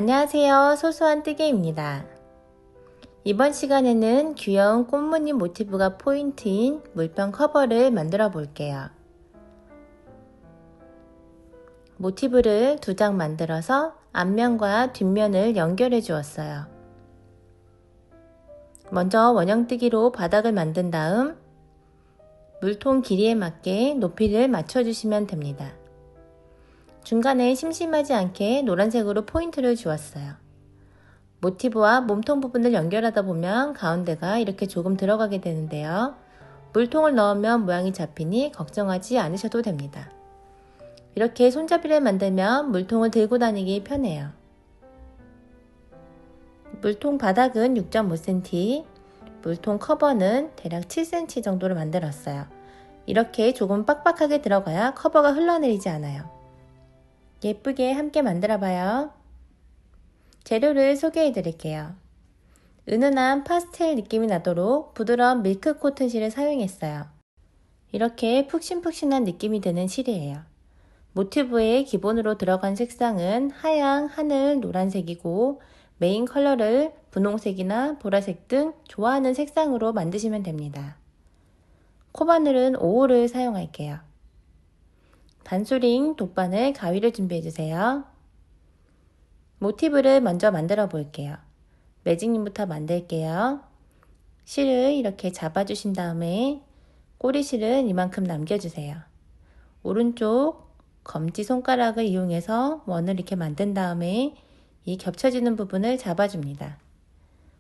안녕하세요. 소소한 뜨개입니다. 이번 시간에는 귀여운 꽃무늬 모티브가 포인트인 물병 커버를 만들어 볼게요. 모티브를 2장 만들어서 앞면과 뒷면을 연결해 주었어요. 먼저 원형뜨기로 바닥을 만든 다음 물통 길이에 맞게 높이를 맞춰주시면 됩니다. 중간에 심심하지 않게 노란색으로 포인트를 주었어요. 모티브와 몸통 부분을 연결하다 보면 가운데가 이렇게 조금 들어가게 되는데요. 물통을 넣으면 모양이 잡히니 걱정하지 않으셔도 됩니다. 이렇게 손잡이를 만들면 물통을 들고 다니기 편해요. 물통 바닥은 6.5cm, 물통 커버는 대략 7cm 정도로 만들었어요. 이렇게 조금 빡빡하게 들어가야 커버가 흘러내리지 않아요. 예쁘게 함께 만들어봐요. 재료를 소개해 드릴게요. 은은한 파스텔 느낌이 나도록 부드러운 밀크 코튼 실을 사용했어요. 이렇게 푹신푹신한 느낌이 드는 실이에요. 모티브에 기본으로 들어간 색상은 하양, 하늘, 노란색이고 메인 컬러를 분홍색이나 보라색 등 좋아하는 색상으로 만드시면 됩니다. 코바늘은 5호를 사용할게요. 단수링, 돗바늘, 가위를 준비해주세요. 모티브를 먼저 만들어 볼게요. 매직링부터 만들게요. 실을 이렇게 잡아주신 다음에 꼬리실은 이만큼 남겨주세요. 오른쪽 검지손가락을 이용해서 원을 이렇게 만든 다음에 이 겹쳐지는 부분을 잡아줍니다.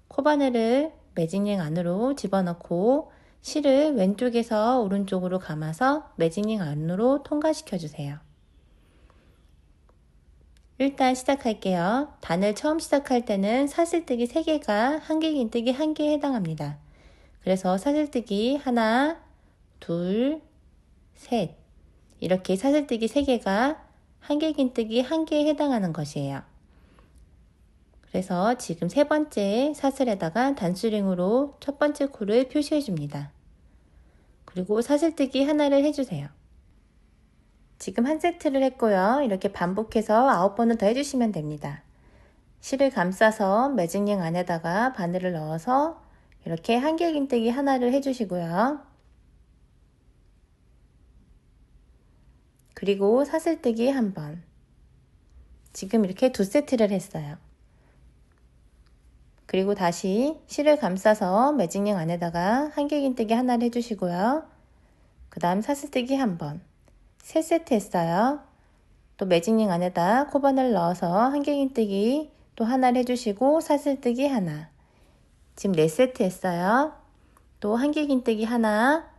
코바늘을 매직링 안으로 집어넣고 실을 왼쪽에서 오른쪽으로 감아서 매직링 안으로 통과시켜주세요. 일단 시작할게요. 단을 처음 시작할 때는 사슬뜨기 3개가 한길긴뜨기 1개에 해당합니다. 그래서 사슬뜨기 하나, 둘, 셋 이렇게 사슬뜨기 3개가 한길긴뜨기 1개에 해당하는 것이에요. 그래서 지금 3번째 사슬에다가 단수링으로 첫 번째 코를 표시해 줍니다. 그리고 사슬뜨기 하나를 해주세요. 지금 한 세트를 했고요. 이렇게 반복해서 9번은 더 해주시면 됩니다. 실을 감싸서 매직링 안에다가 바늘을 넣어서 이렇게 한길긴뜨기 하나를 해주시고요. 그리고 사슬뜨기 한 번. 지금 이렇게 2세트를 했어요. 그리고 다시 실을 감싸서 매직링 안에다가 한길긴뜨기 하나를 해주시고요. 그 다음 사슬뜨기 한 번. 3세트 했어요. 또 매직링 안에다 코바늘 넣어서 한길긴뜨기 또 하나를 해주시고 사슬뜨기 하나. 지금 4세트 했어요. 또 한길긴뜨기 하나,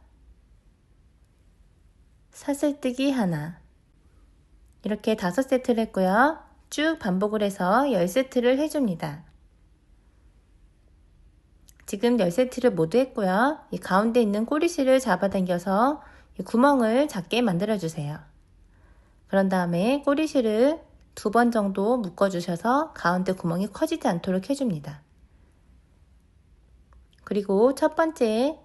사슬뜨기 하나. 이렇게 5세트를 했고요. 쭉 반복을 해서 10세트를 해줍니다. 지금 10세트를 모두 했고요. 이 가운데 있는 꼬리실을 잡아당겨서 이 구멍을 작게 만들어 주세요. 그런 다음에 꼬리실을 2번 정도 묶어 주셔서 가운데 구멍이 커지지 않도록 해줍니다. 그리고 첫 번째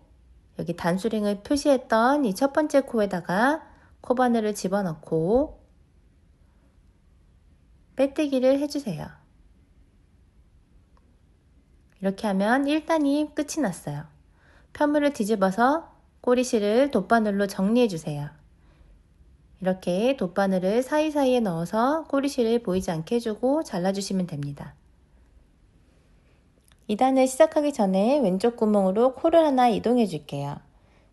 여기 단수링을 표시했던 이 첫 번째 코에다가 코바늘을 집어넣고 빼뜨기를 해주세요. 이렇게 하면 1단이 끝이 났어요. 편물을 뒤집어서 꼬리실을 돗바늘로 정리해 주세요. 이렇게 돗바늘을 사이사이에 넣어서 꼬리실을 보이지 않게 해주고 잘라주시면 됩니다. 2단을 시작하기 전에 왼쪽 구멍으로 코를 하나 이동해 줄게요.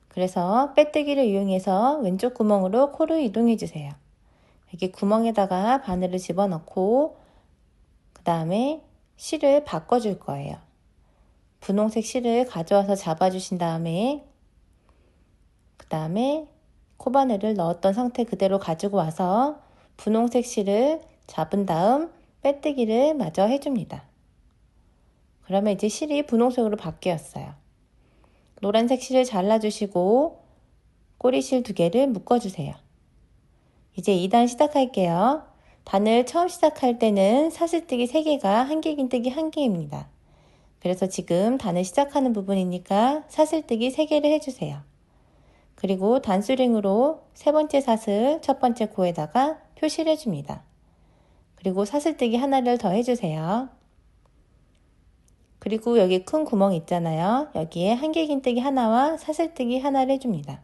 그래서 빼뜨기를 이용해서 왼쪽 구멍으로 코를 이동해 주세요. 이렇게 구멍에다가 바늘을 집어넣고 그 다음에 실을 바꿔줄 거예요. 분홍색 실을 가져와서 잡아주신 다음에 그 다음에 코바늘을 넣었던 상태 그대로 가지고 와서 분홍색 실을 잡은 다음 빼뜨기를 마저 해줍니다. 그러면 이제 실이 분홍색으로 바뀌었어요. 노란색 실을 잘라주시고 꼬리실 2개를 묶어주세요. 이제 2단 시작할게요. 단을 처음 시작할 때는 사슬뜨기 3개가 한길긴뜨기 1개입니다. 그래서 지금 단을 시작하는 부분이니까 사슬뜨기 3개를 해주세요. 그리고 단수링으로 3번째 사슬 첫 번째 코에다가 표시를 해줍니다. 그리고 사슬뜨기 하나를 더 해주세요. 그리고 여기 큰 구멍 있잖아요. 여기에 한길긴뜨기 하나와 사슬뜨기 하나를 해줍니다.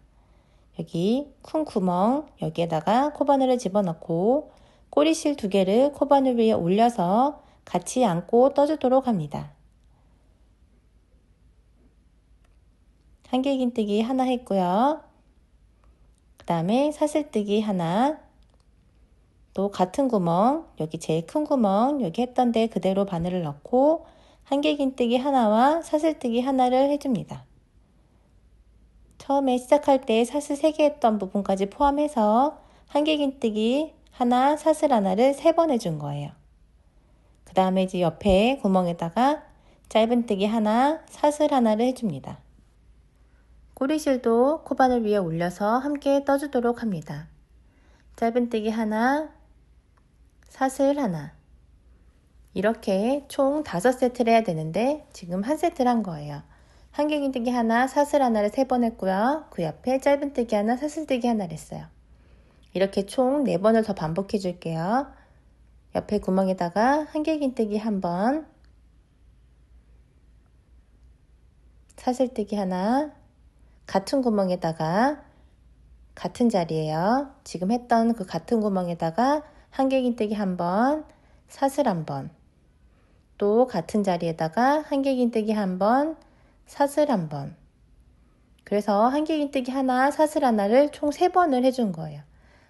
여기 큰 구멍 여기에다가 코바늘을 집어넣고 꼬리실 2개를 코바늘 위에 올려서 같이 안고 떠주도록 합니다. 한길긴뜨기 하나 했고요. 그 다음에 사슬뜨기 하나, 또 같은 구멍, 여기 제일 큰 구멍 여기 했던 데 그대로 바늘을 넣고 한길긴뜨기 하나와 사슬뜨기 하나를 해줍니다. 처음에 시작할 때 사슬 3개 했던 부분까지 포함해서 한길긴뜨기 하나, 사슬 하나를 3번 해준 거예요. 그 다음에 이제 옆에 구멍에다가 짧은뜨기 하나, 사슬 하나를 해줍니다. 꼬리실도 코바늘 위에 올려서 함께 떠주도록 합니다. 짧은뜨기 하나, 사슬 하나, 이렇게 총 5세트를 해야 되는데 지금 1세트를 한 거예요. 한길긴뜨기 하나, 사슬 하나를 3번 했고요. 그 옆에 짧은뜨기 하나, 사슬뜨기 하나를 했어요. 이렇게 총 4번을 더 반복해 줄게요. 옆에 구멍에다가 한길긴뜨기 1번, 사슬뜨기 하나, 같은 구멍에다가 같은 자리에요. 지금 했던 그 같은 구멍에다가 한길긴뜨기 1번, 사슬 1번, 또 같은 자리에다가 한길긴뜨기 1번, 사슬 1번. 그래서 한길긴뜨기 하나, 사슬 하나를 총 3번을 해준 거예요.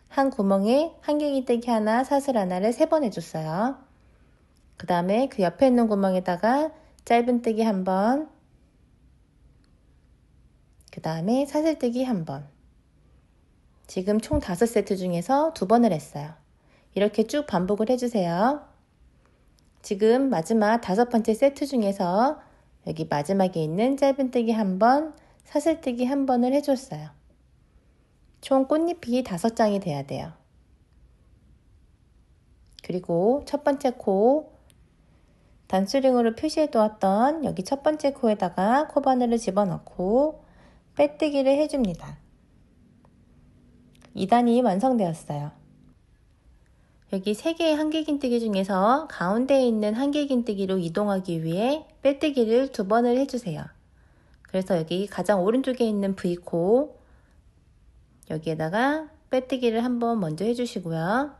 한 구멍에 한길긴뜨기 하나, 사슬 하나를 3번 해줬어요. 그 다음에 그 옆에 있는 구멍에다가 짧은뜨기 1번, 그 다음에 사슬뜨기 1번. 지금 총 5세트 중에서 2번을 했어요. 이렇게 쭉 반복을 해주세요. 지금 마지막 5번째 세트 중에서 여기 마지막에 있는 짧은뜨기 1번, 사슬뜨기 1번을 해줬어요. 총 꽃잎이 5장이 돼야 돼요. 그리고 첫 번째 코, 단수링으로 표시해 두었던 여기 첫 번째 코에다가 코바늘을 집어넣고 빼뜨기를 해줍니다. 2단이 완성되었어요. 여기 3개의 한길긴뜨기 중에서 가운데에 있는 한길긴뜨기로 이동하기 위해 빼뜨기를 2번을 해주세요. 그래서 여기 가장 오른쪽에 있는 V코 여기에다가 빼뜨기를 한번 먼저 해주시고요.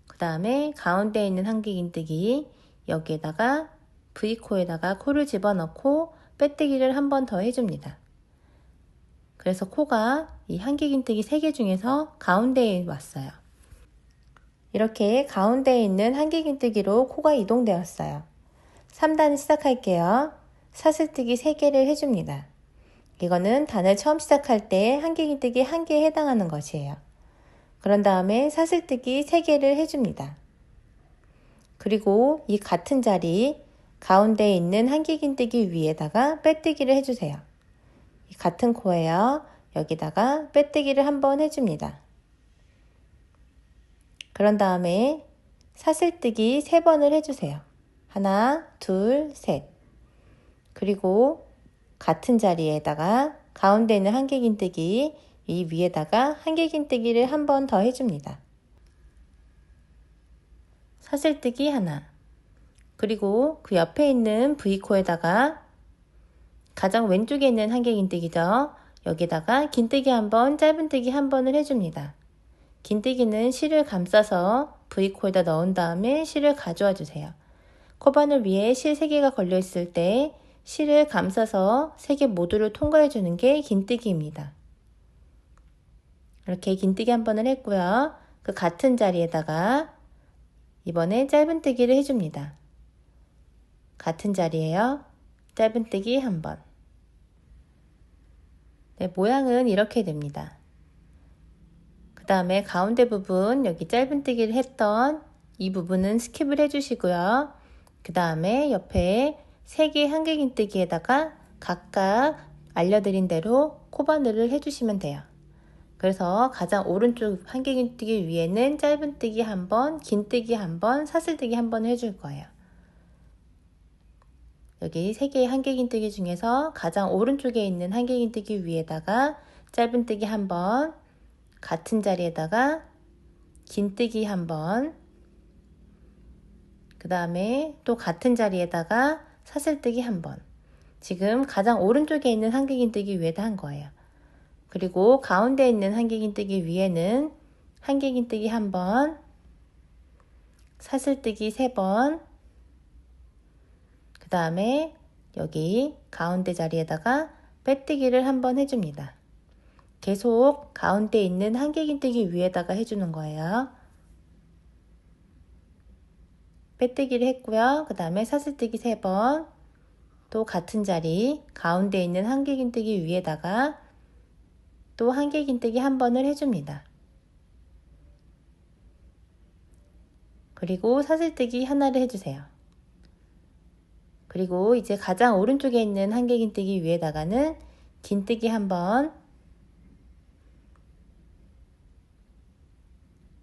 그 다음에 가운데에 있는 한길긴뜨기 여기에다가 V코에다가 코를 집어넣고 빼뜨기를 한 번 더 해줍니다. 그래서 코가 이 한길긴뜨기 3개 중에서 가운데에 왔어요. 이렇게 가운데에 있는 한길긴뜨기로 코가 이동되었어요. 3단 시작할게요. 사슬뜨기 3개를 해줍니다. 이거는 단을 처음 시작할 때 한길긴뜨기 1개에 해당하는 것이에요. 그런 다음에 사슬뜨기 3개를 해줍니다. 그리고 이 같은 자리 가운데에 있는 한길긴뜨기 위에다가 빼뜨기를 해주세요. 이 같은 코예요. 여기다가 빼뜨기를 한번 해줍니다. 그런 다음에 사슬뜨기 3번을 해주세요. 하나, 둘, 셋. 그리고 같은 자리에다가 가운데 있는 한길긴뜨기 이 위에다가 한길긴뜨기를 한 번 더 해줍니다. 사슬뜨기 하나, 그리고 그 옆에 있는 V코에다가 가장 왼쪽에 있는 한길긴뜨기죠. 여기다가 긴뜨기 한 번, 짧은뜨기 한 번을 해줍니다. 긴뜨기는 실을 감싸서 V코에다 넣은 다음에 실을 가져와 주세요. 코바늘 위에 실 3개가 걸려 있을 때 실을 감싸서 3개 모두를 통과해 주는 게 긴뜨기입니다. 이렇게 긴뜨기 한 번을 했고요. 그 같은 자리에다가 이번에 짧은뜨기를 해줍니다. 같은 자리에요. 짧은뜨기 한 번. 네, 모양은 이렇게 됩니다. 그 다음에 가운데 부분 여기 짧은뜨기를 했던 이 부분은 스킵을 해주시고요. 그 다음에 옆에 3개의 한길긴뜨기에다가 각각 알려드린 대로 코바늘을 해주시면 돼요. 그래서 가장 오른쪽 한길긴뜨기 위에는 짧은뜨기 한 번, 긴뜨기 한 번, 사슬뜨기 한 번 해줄 거예요. 여기 3개의 한길긴뜨기 중에서 가장 오른쪽에 있는 한길긴뜨기 위에다가 짧은뜨기 한 번, 같은 자리에다가 긴뜨기 한 번, 그 다음에 또 같은 자리에다가 사슬뜨기 한 번. 지금 가장 오른쪽에 있는 한길긴뜨기 위에다 한 거예요. 그리고 가운데 있는 한길긴뜨기 위에는 한길긴뜨기 한 번, 사슬뜨기 3번, 그 다음에 여기 가운데 자리에다가 빼뜨기를 한 번 해줍니다. 계속 가운데 있는 한길긴뜨기 위에다가 해주는 거예요. 빼뜨기를 했고요. 그 다음에 사슬뜨기 3번, 또 같은 자리 가운데 있는 한길긴뜨기 위에다가 또 한길긴뜨기 한 번을 해줍니다. 그리고 사슬뜨기 하나를 해주세요. 그리고 이제 가장 오른쪽에 있는 한길긴뜨기 위에다가는 긴뜨기 한 번,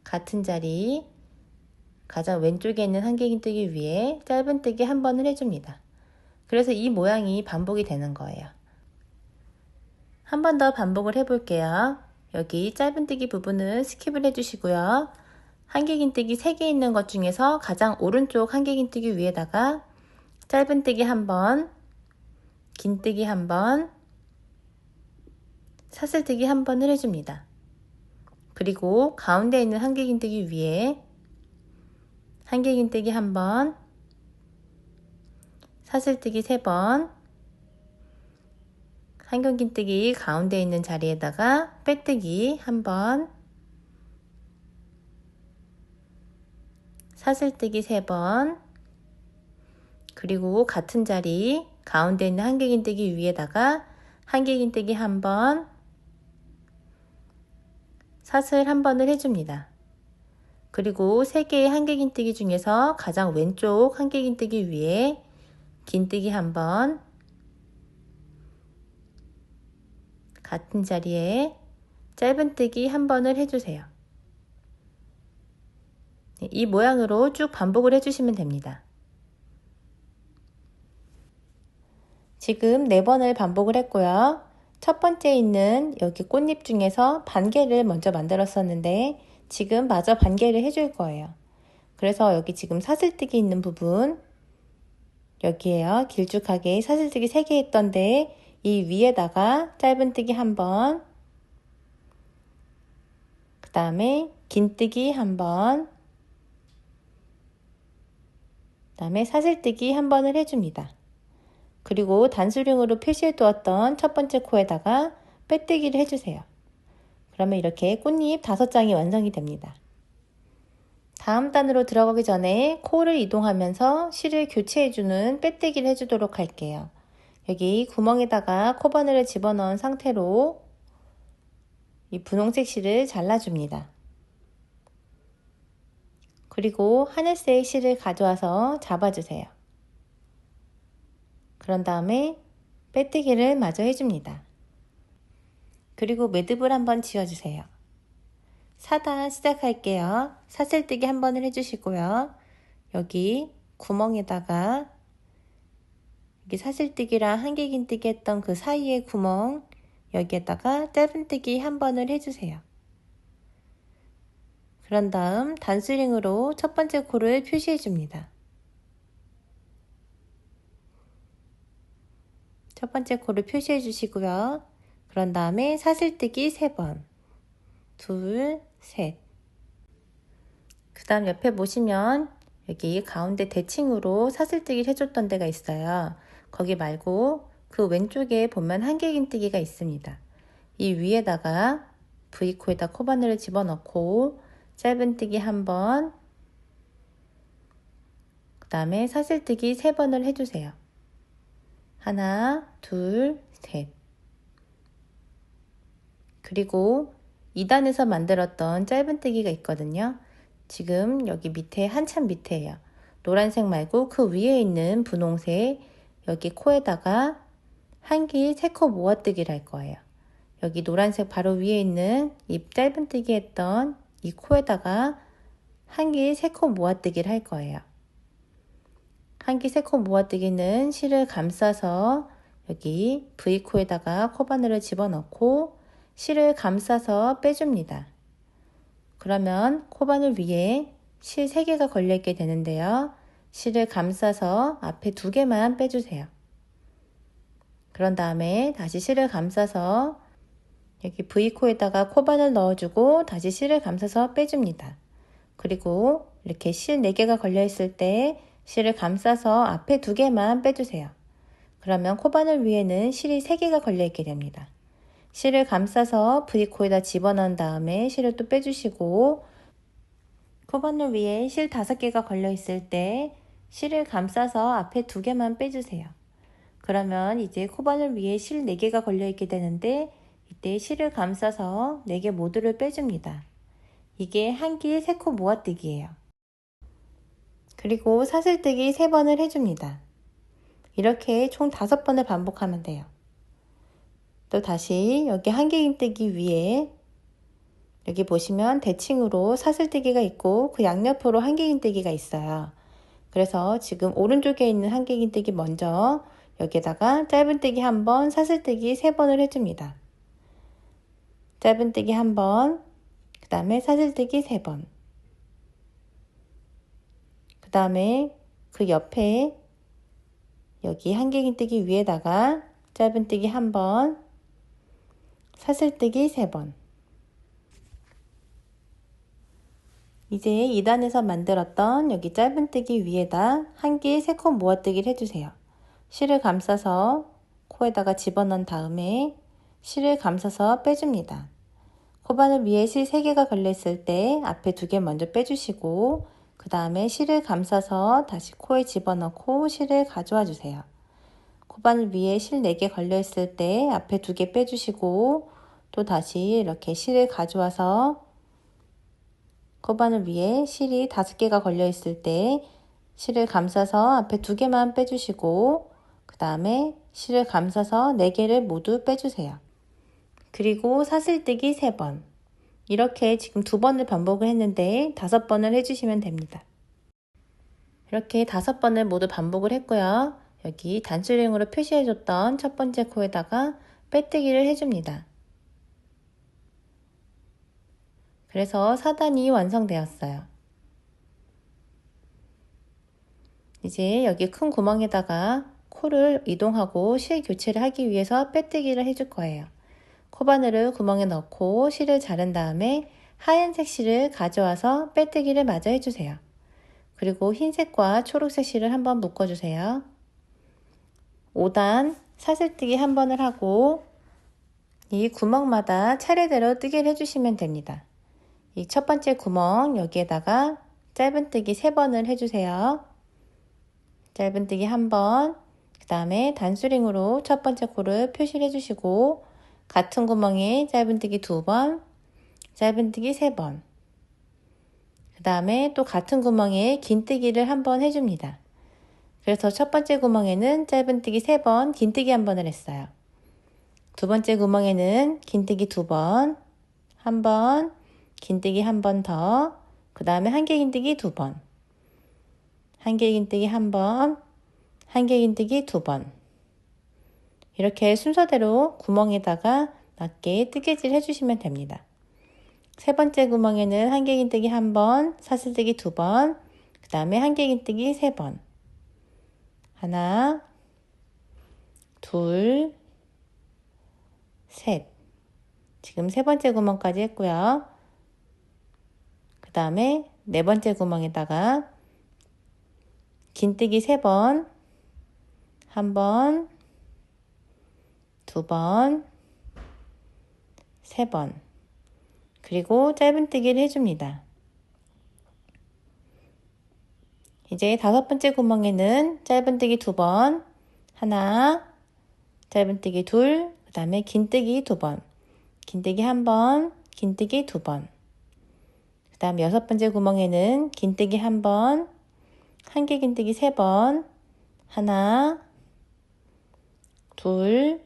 같은 자리 가장 왼쪽에 있는 한길긴뜨기 위에 짧은뜨기 한 번을 해줍니다. 그래서 이 모양이 반복이 되는 거예요. 한 번 더 반복을 해볼게요. 여기 짧은뜨기 부분은 스킵을 해주시고요. 한길긴뜨기 3개 있는 것 중에서 가장 오른쪽 한길긴뜨기 위에다가 짧은뜨기 한 번, 긴뜨기 한 번, 사슬뜨기 한 번을 해줍니다. 그리고 가운데 있는 한길긴뜨기 위에 한길긴뜨기 한 번, 사슬뜨기 3번, 한길긴뜨기 가운데 있는 자리에다가 빼뜨기 한 번, 사슬뜨기 3번, 그리고 같은 자리 가운데 있는 한길긴뜨기 위에다가 한길긴뜨기 한 번, 사슬 한 번을 해줍니다. 그리고 3개의 한길긴뜨기 중에서 가장 왼쪽 한길긴뜨기 위에 긴뜨기 한 번, 같은 자리에 짧은뜨기 한 번을 해주세요. 이 모양으로 쭉 반복을 해주시면 됩니다. 지금 4번을 반복을 했고요. 첫 번째 있는 여기 꽃잎 중에서 반개를 먼저 만들었었는데 지금 마저 반개를 해줄 거예요. 그래서 여기 지금 사슬뜨기 있는 부분 여기에요. 길쭉하게 사슬뜨기 3개 있던데 이 위에다가 짧은뜨기 한 번, 그 다음에 긴뜨기 한 번, 그 다음에 사슬뜨기 한 번을 해줍니다. 그리고 단수령으로 표시해 두었던 첫 번째 코에다가 빼뜨기를 해주세요. 그러면 이렇게 꽃잎 5장이 완성이 됩니다. 다음 단으로 들어가기 전에 코를 이동하면서 실을 교체해주는 빼뜨기를 해주도록 할게요. 여기 구멍에다가 코바늘을 집어넣은 상태로 이 분홍색 실을 잘라줍니다. 그리고 하늘색 실을 가져와서 잡아주세요. 그런 다음에 빼뜨기를 마저 해줍니다. 그리고 매듭을 한번 지어주세요. 4단 시작할게요. 사슬뜨기 한 번을 해주시고요. 여기 구멍에다가 여기 사슬뜨기랑 한길긴뜨기 했던 그 사이의 구멍 여기에다가 짧은뜨기 한 번을 해주세요. 그런 다음 단수링으로 첫 번째 코를 표시해 줍니다. 첫 번째 코를 표시해 주시고요. 그런 다음에 사슬뜨기 3번, 둘, 셋. 그 다음 옆에 보시면 여기 가운데 대칭으로 사슬뜨기를 해줬던 데가 있어요. 거기 말고 그 왼쪽에 보면 한길긴뜨기가 있습니다. 이 위에다가 V코에다 코바늘을 집어넣고 짧은뜨기 한 번, 그 다음에 사슬뜨기 3번을 해주세요. 하나, 둘, 셋. 그리고 2단에서 만들었던 짧은뜨기가 있거든요. 지금 여기 밑에 한참 밑에예요. 노란색 말고 그 위에 있는 분홍색 여기 코에다가 한길 3코 모아뜨기를 할 거예요. 여기 노란색 바로 위에 있는 이 짧은뜨기 했던 이 코에다가 한길 3코 모아뜨기를 할 거예요. 한길 3코 모아뜨기는 실을 감싸서 여기 V코에다가 코바늘을 집어넣고 실을 감싸서 빼줍니다. 그러면 코바늘 위에 실 3개가 걸려있게 되는데요. 실을 감싸서 앞에 2개만 빼주세요. 그런 다음에 다시 실을 감싸서 여기 V코에다가 코바늘 넣어주고 다시 실을 감싸서 빼줍니다. 그리고 이렇게 실 4개가 걸려 있을 때 실을 감싸서 앞에 2개만 빼주세요. 그러면 코바늘 위에는 실이 3개가 걸려 있게 됩니다. 실을 감싸서 V코에다 집어넣은 다음에 실을 또 빼주시고, 코바늘 위에 실 5개가 걸려 있을 때 실을 감싸서 앞에 2개만 빼주세요. 그러면 이제 코바늘 위에 실 4개가 걸려 있게 되는데, 이때 실을 감싸서 4개 모두를 빼줍니다. 이게 한길 3코 모아뜨기예요. 그리고 사슬뜨기 3번을 해줍니다. 이렇게 총 5번을 반복하면 돼요. 또 다시 여기 한길긴뜨기 위에 여기 보시면 대칭으로 사슬뜨기가 있고 그 양옆으로 한길긴뜨기가 있어요. 그래서 지금 오른쪽에 있는 한길긴뜨기 먼저 여기에다가 짧은뜨기 1번, 사슬뜨기 3번을 해줍니다. 짧은뜨기 1번, 그 다음에 사슬뜨기 3번, 그 다음에 그 옆에 여기 한길긴뜨기 위에다가 짧은뜨기 1번, 사슬뜨기 3번. 이제 2단에서 만들었던 여기 짧은뜨기 위에다 한길 3코 모아뜨기를 해주세요. 실을 감싸서 코에다가 집어넣은 다음에 실을 감싸서 빼줍니다. 코바늘 위에 실 3개가 걸려있을 때 앞에 2개 먼저 빼주시고, 그 다음에 실을 감싸서 다시 코에 집어넣고 실을 가져와 주세요. 코바늘 위에 실 4개 걸려있을 때 앞에 2개 빼주시고, 또 다시 이렇게 실을 가져와서 코바늘 위에 실이 5개가 걸려있을 때 실을 감싸서 앞에 2개만 빼주시고, 그 다음에 실을 감싸서 4개를 모두 빼주세요. 그리고 사슬뜨기 3번. 이렇게 지금 2번을 반복을 했는데 5번을 해주시면 됩니다. 이렇게 5번을 모두 반복을 했고요. 여기 단추링으로 표시해줬던 첫 번째 코에다가 빼뜨기를 해줍니다. 그래서 4단이 완성되었어요. 이제 여기 큰 구멍에다가 코를 이동하고 실 교체를 하기 위해서 빼뜨기를 해줄 거예요. 코바늘을 구멍에 넣고 실을 자른 다음에 하얀색 실을 가져와서 빼뜨기를 마저 해주세요. 그리고 흰색과 초록색 실을 한번 묶어주세요. 5단 사슬뜨기 1번을 하고 이 구멍마다 차례대로 뜨기를 해주시면 됩니다. 이 첫 번째 구멍 여기에다가 짧은뜨기 3번을 해주세요. 짧은뜨기 1번, 그 다음에 단수링으로 첫 번째 코를 표시를 해주시고 같은 구멍에 짧은뜨기 2번, 짧은뜨기 3번, 그 다음에 또 같은 구멍에 긴뜨기를 1번 해줍니다. 그래서 첫 번째 구멍에는 짧은뜨기 3번, 긴뜨기 1번을 했어요. 두 번째 구멍에는 긴뜨기 2번, 1번, 긴뜨기 1번 더, 그 다음에 한길긴뜨기 2번, 한길긴뜨기 1번, 한길긴뜨기 2번. 이렇게 순서대로 구멍에다가 맞게 뜨개질 해주시면 됩니다. 세 번째 구멍에는 한길긴뜨기 1번, 사슬뜨기 2번, 그 다음에 한길긴뜨기 3번. 하나, 둘, 셋. 지금 세 번째 구멍까지 했고요. 그 다음에 네 번째 구멍에다가 긴뜨기 3번, 1번, 2번, 3번. 그리고 짧은뜨기를 해줍니다. 이제 다섯 번째 구멍에는 짧은뜨기 2번, 하나, 짧은뜨기 둘, 그 다음에 긴뜨기 2번, 긴뜨기 1번, 긴뜨기 2번. 그 다음 여섯 번째 구멍에는 긴뜨기 1번, 한길긴뜨기 3번, 하나, 둘,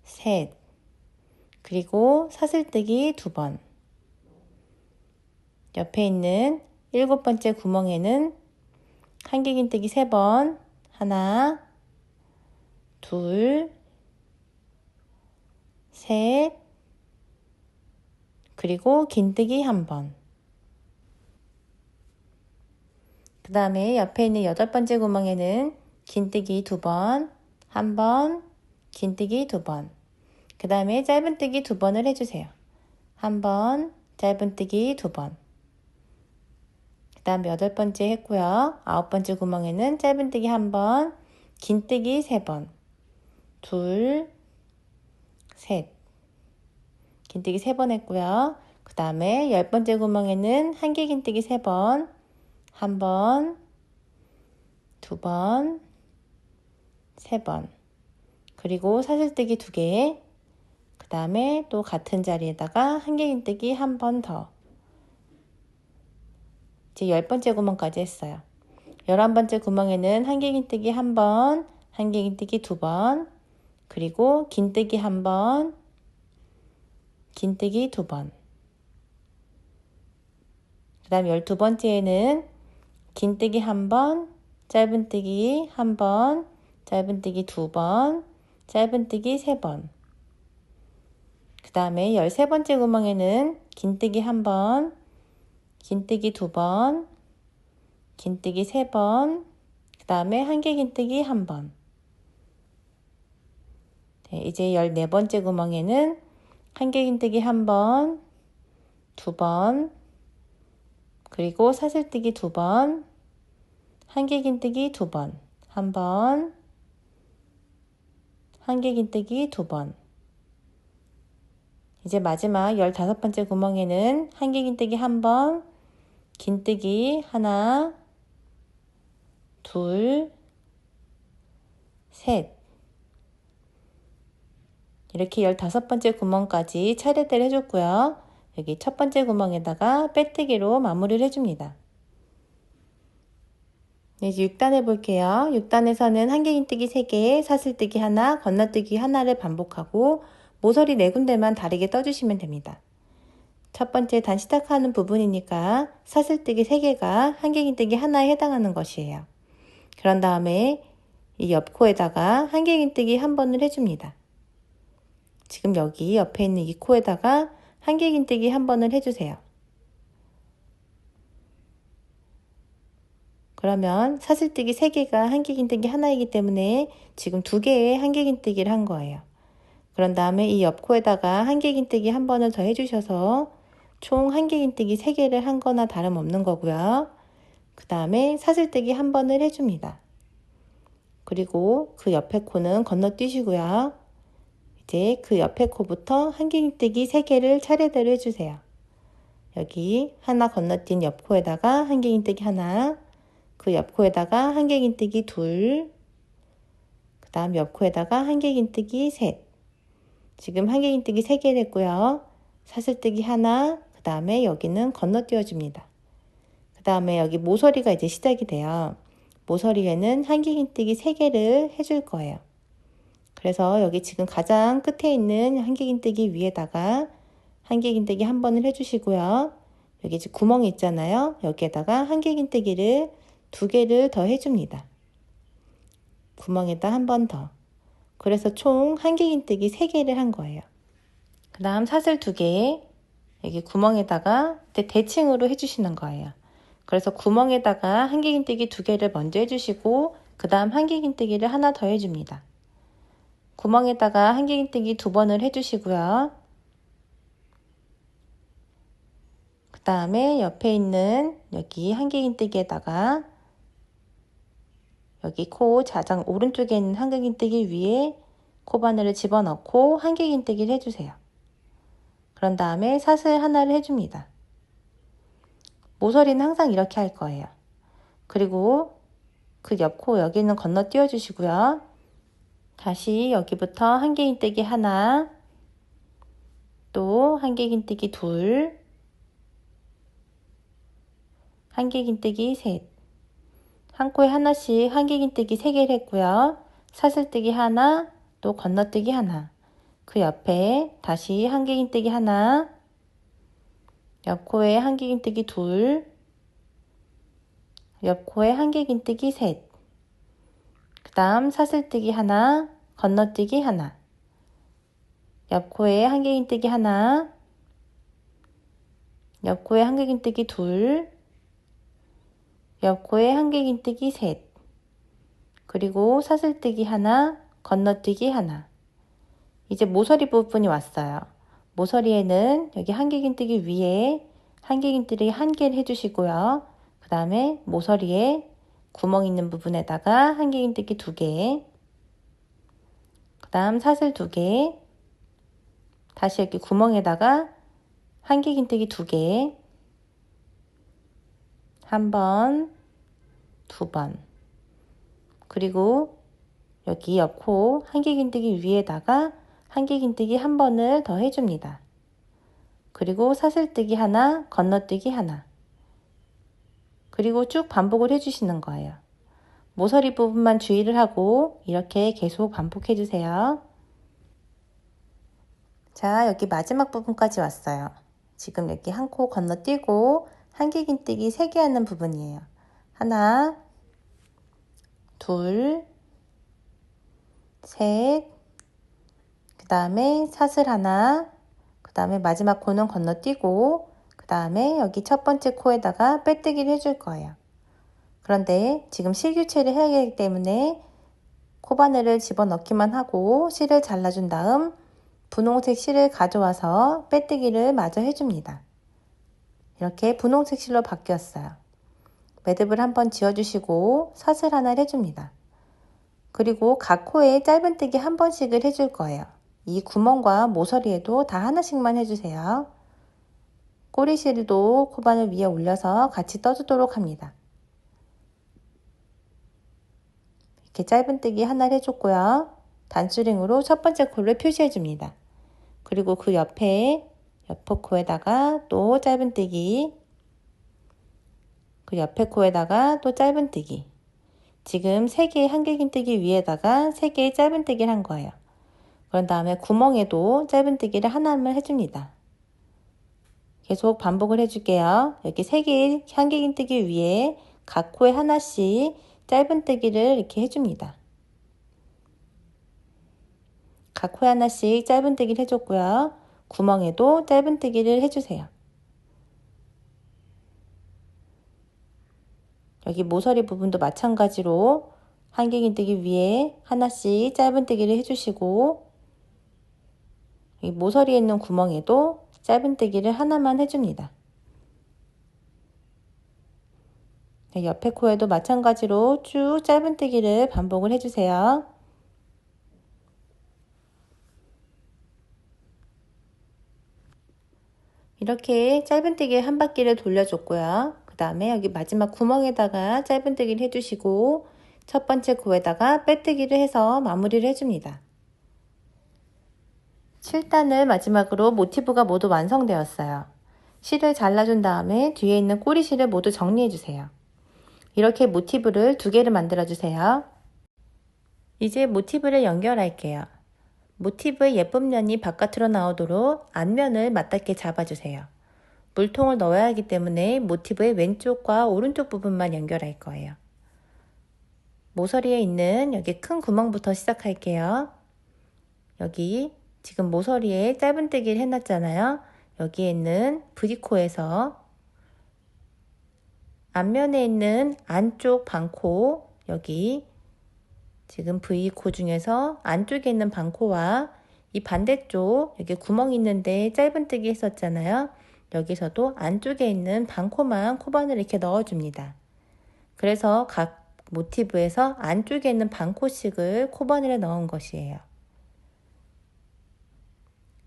셋, 그리고 사슬뜨기 2번. 옆에 있는 일곱 번째 구멍에는 한길긴뜨기 3번, 하나, 둘, 셋, 그리고 긴뜨기 1번. 그 다음에 옆에 있는 8번째 구멍에는 긴뜨기 2번, 1번, 긴뜨기 2번, 그 다음에 짧은뜨기 2번을 해주세요. 1번, 짧은뜨기 2번, 그 다음 8번째 했고요. 9번째 구멍에는 짧은뜨기 1번, 긴뜨기 3번, 둘, 셋, 긴뜨기 3번 했고요. 그 다음에 10번째 구멍에는 한개 긴뜨기 3번, 1번, 2번, 3번, 그리고 사슬뜨기 2개, 그 다음에 또 같은 자리에다가 한개 긴뜨기 1번 더. 이제 10번째 구멍까지 했어요. 11번째 구멍에는 한개 긴뜨기 1번, 한개 긴뜨기 2번, 그리고 긴뜨기 1번, 긴뜨기 2번. 그 다음 12번째에는 긴뜨기 1번, 짧은뜨기 1번, 짧은뜨기 2번, 짧은뜨기 3번. 그 다음에 13번째 구멍에는 긴뜨기 1번, 긴뜨기 2번, 긴뜨기 3번, 그 다음에 한개 긴뜨기 1번. 네, 이제 14번째 구멍에는 한개 긴뜨기 1번, 2번, 그리고 사슬뜨기 2번, 한개 긴뜨기 2번, 1번, 한개 긴뜨기 2번. 이제 마지막 15번째 구멍에는 한개 긴뜨기 1번, 긴뜨기 하나, 둘, 셋. 이렇게 15번째 구멍까지 차례대로 해줬고요. 여기 첫 번째 구멍에다가 빼뜨기로 마무리를 해줍니다. 네, 이제 6단 해볼게요. 6단에서는 한개 긴뜨기 3개, 사슬뜨기 하나, 건너뜨기 하나를 반복하고 모서리 4군데만 다르게 떠주시면 됩니다. 첫 번째 단 시작하는 부분이니까 사슬뜨기 3개가 한개 긴뜨기 하나에 해당하는 것이에요. 그런 다음에 이 옆코에다가 한개 긴뜨기 1번을 해줍니다. 지금 여기 옆에 있는 이 코에다가 한개 긴뜨기 1번을 해주세요. 그러면 사슬뜨기 3개가 한개 긴뜨기 하나이기 때문에 지금 2개의 한개 긴뜨기를 한 거예요. 그런 다음에 이 옆코에다가 한개 긴뜨기 1번을 더 해주셔서 총 한개 긴뜨기 3개를 한 거나 다름없는 거고요. 그 다음에 사슬뜨기 1번을 해줍니다. 그리고 그 옆에 코는 건너뛰시고요. 이제 그 옆에 코부터 한개 긴뜨기 3개를 차례대로 해주세요. 여기 하나 건너뛴 옆코에다가 한개 긴뜨기 하나, 그 옆코에다가 한개 긴뜨기 둘, 그 다음 옆코에다가 한개 긴뜨기 셋. 지금 한개 긴뜨기 3개를 했고요. 사슬뜨기 하나, 그 다음에 여기는 건너뛰어 줍니다. 그 다음에 여기 모서리가 이제 시작이 돼요. 모서리에는 한개 긴뜨기 3개를 해줄 거예요. 그래서 여기 지금 가장 끝에 있는 한개 긴뜨기 위에다가 한개 긴뜨기 1번을 해주시고요. 여기 지금 구멍이 있잖아요. 여기에다가 한개 긴뜨기를 2개를 더 해줍니다. 구멍에다 1번 더. 그래서 총 한개 긴뜨기 3개를 한 거예요. 그 다음 사슬 2개, 여기 구멍에다가 대칭으로 해주시는 거예요. 그래서 구멍에다가 한개 긴뜨기 2개를 먼저 해주시고 그 다음 한개 긴뜨기를 하나 더 해줍니다. 구멍에다가 한개 긴뜨기 2번을 해주시고요. 그 다음에 옆에 있는 여기 한개 긴뜨기에다가 여기 코 가장 오른쪽에 있는 한개 긴뜨기 위에 코바늘을 집어넣고 한개 긴뜨기를 해주세요. 그런 다음에 사슬 하나를 해줍니다. 모서리는 항상 이렇게 할 거예요. 그리고 그 옆코 여기는 건너뛰어 주시고요. 다시 여기부터 한개 긴뜨기 하나, 또 한개 긴뜨기 둘, 한개 긴뜨기 셋. 한 코에 하나씩 한개 긴뜨기 3개를 했고요. 사슬뜨기 하나, 또 건너뜨기 하나. 그 옆에 다시 한개 긴뜨기 하나, 옆코에 한개 긴뜨기 둘, 옆코에 한개 긴뜨기 셋. 그 다음 사슬뜨기 하나, 건너뜨기 하나. 옆코에 한개 긴뜨기 하나, 옆코에 한개 긴뜨기 둘, 옆코에 한길긴뜨기 셋, 그리고 사슬뜨기 하나, 건너뛰기 하나. 이제 모서리 부분이 왔어요. 모서리에는 여기 한길긴뜨기 위에 한길긴뜨기 한 개를 해주시고요. 그 다음에 모서리에 구멍 있는 부분에다가 한길긴뜨기 두 개, 그 다음 사슬 두 개, 다시 여기 구멍에다가 한길긴뜨기 두 개, 한 번, 두 번, 그리고 여기 옆코 한길긴뜨기 위에다가 한길긴뜨기 한 번을 더 해줍니다. 그리고 사슬뜨기 하나, 건너뛰기 하나. 그리고 쭉 반복을 해주시는 거예요. 모서리 부분만 주의를 하고 이렇게 계속 반복해 주세요. 자, 여기 마지막 부분까지 왔어요. 지금 여기 한 코 건너뛰고 한길긴뜨기 3개 하는 부분이에요. 하나, 둘, 셋, 그 다음에 사슬 하나, 그 다음에 마지막 코는 건너뛰고 그 다음에 여기 첫 번째 코에다가 빼뜨기를 해줄 거예요. 그런데 지금 실교체를 해야 하기 때문에 코바늘을 집어넣기만 하고 실을 잘라준 다음 분홍색 실을 가져와서 빼뜨기를 마저 해줍니다. 이렇게 분홍색 실로 바뀌었어요. 매듭을 한번 지어주시고 사슬 하나를 해줍니다. 그리고 각 코에 짧은뜨기 한 번씩을 해줄 거예요. 이 구멍과 모서리에도 다 하나씩만 해주세요. 꼬리실도 코바늘 위에 올려서 같이 떠주도록 합니다. 이렇게 짧은뜨기 하나를 해줬고요. 단수링으로 첫 번째 코를 표시해줍니다. 그리고 그 옆에 옆에 코에다가 또 짧은뜨기, 그 옆에 코에다가 또 짧은뜨기. 지금 3개의 한길긴뜨기 위에다가 3개의 짧은뜨기를 한 거예요. 그런 다음에 구멍에도 짧은뜨기를 하나만 해줍니다. 계속 반복을 해줄게요. 여기 3개의 한길긴뜨기 위에 각 코에 하나씩 짧은뜨기를 이렇게 해줍니다. 각 코에 하나씩 짧은뜨기를 해줬고요. 구멍에도 짧은뜨기를 해주세요. 여기 모서리 부분도 마찬가지로 한길긴뜨기 위에 하나씩 짧은뜨기를 해주시고 여기 모서리에 있는 구멍에도 짧은뜨기를 하나만 해줍니다. 옆에 코에도 마찬가지로 쭉 짧은뜨기를 반복을 해주세요. 이렇게 짧은뜨기 한 바퀴를 돌려줬고요. 그 다음에 여기 마지막 구멍에다가 짧은뜨기를 해주시고 첫 번째 코에다가 빼뜨기를 해서 마무리를 해줍니다. 7단을 마지막으로 모티브가 모두 완성되었어요. 실을 잘라준 다음에 뒤에 있는 꼬리실을 모두 정리해주세요. 이렇게 모티브를 2개를 만들어주세요. 이제 모티브를 연결할게요. 모티브의 예쁜 면이 바깥으로 나오도록 앞면을 맞닿게 잡아주세요. 물통을 넣어야 하기 때문에 모티브의 왼쪽과 오른쪽 부분만 연결할 거예요. 모서리에 있는 여기 큰 구멍부터 시작할게요. 여기 지금 모서리에 짧은뜨기를 해놨잖아요. 여기에 있는 V코에서 앞면에 있는 안쪽 반코, 여기 지금 V코 중에서 안쪽에 있는 반코와 이 반대쪽 여기 구멍 있는데 짧은뜨기 했었잖아요. 여기서도 안쪽에 있는 반코만 코바늘 이렇게 넣어줍니다. 그래서 각 모티브에서 안쪽에 있는 반코씩을 코바늘에 넣은 것이에요.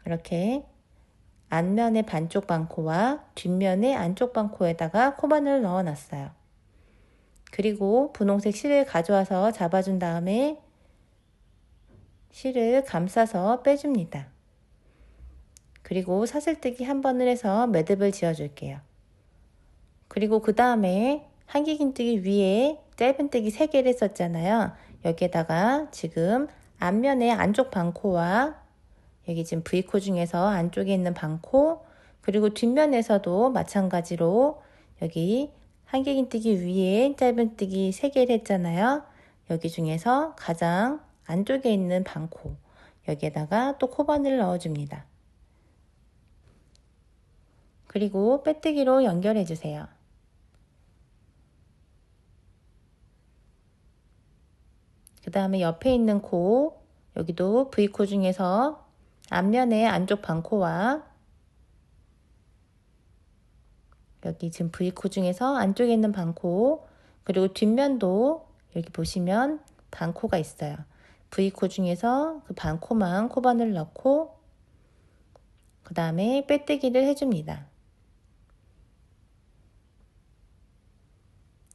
이렇게 앞면의 반쪽 반코와 뒷면의 안쪽 반코에다가 코바늘을 넣어 놨어요. 그리고 분홍색 실을 가져와서 잡아준 다음에 실을 감싸서 빼줍니다. 그리고 사슬뜨기 한 번을 해서 매듭을 지어줄게요. 그리고 그 다음에 한길긴뜨기 위에 짧은뜨기 3개를 했었잖아요. 여기에다가 지금 앞면의 안쪽 반코와 여기 지금 V코 중에서 안쪽에 있는 반코, 그리고 뒷면에서도 마찬가지로 여기 한길긴뜨기 위에 짧은뜨기 3개를 했잖아요. 여기 중에서 가장 안쪽에 있는 반코, 여기에다가 또 코바늘을 넣어줍니다. 그리고 빼뜨기로 연결해 주세요. 다음에 옆에 있는 코, 여기도 V코 중에서 앞면의 안쪽 반코와 여기 지금 V코 중에서 안쪽에 있는 반코, 그리고 뒷면도 여기 보시면 반코가 있어요. V코 중에서 그 반코만 코바늘 넣고 그 다음에 빼뜨기를 해줍니다.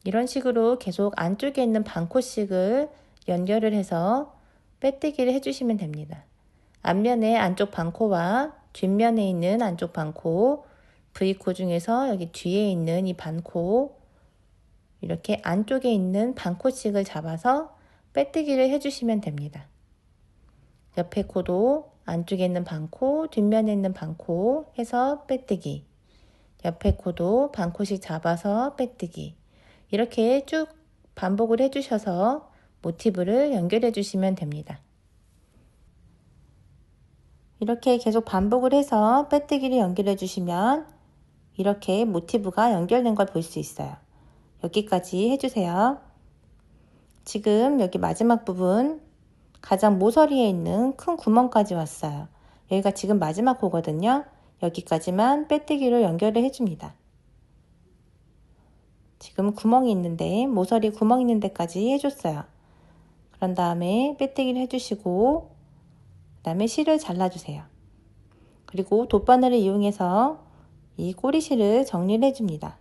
이런 식으로 계속 안쪽에 있는 반코씩을 연결을 해서 빼뜨기를 해주시면 됩니다. 앞면의 안쪽 반코와 뒷면에 있는 안쪽 반코, V코 중에서 여기 뒤에 있는 이 반코, 이렇게 안쪽에 있는 반코씩을 잡아서 빼뜨기를 해주시면 됩니다. 옆에 코도 안쪽에 있는 반코, 뒷면에 있는 반코 해서 빼뜨기, 옆에 코도 반코씩 잡아서 빼뜨기, 이렇게 쭉 반복을 해주셔서 모티브를 연결해 주시면 됩니다. 이렇게 계속 반복을 해서 빼뜨기를 연결해 주시면 이렇게 모티브가 연결된 걸 볼 수 있어요. 여기까지 해주세요. 지금 여기 마지막 부분 가장 모서리에 있는 큰 구멍까지 왔어요. 여기가 지금 마지막 코거든요. 여기까지만 빼뜨기로 연결을 해줍니다. 지금 구멍이 있는데 모서리 구멍 있는 데까지 해줬어요. 그런 다음에 빼뜨기를 해주시고 그 다음에 실을 잘라주세요. 그리고 돗바늘을 이용해서 이 꼬리실을 정리를 해줍니다.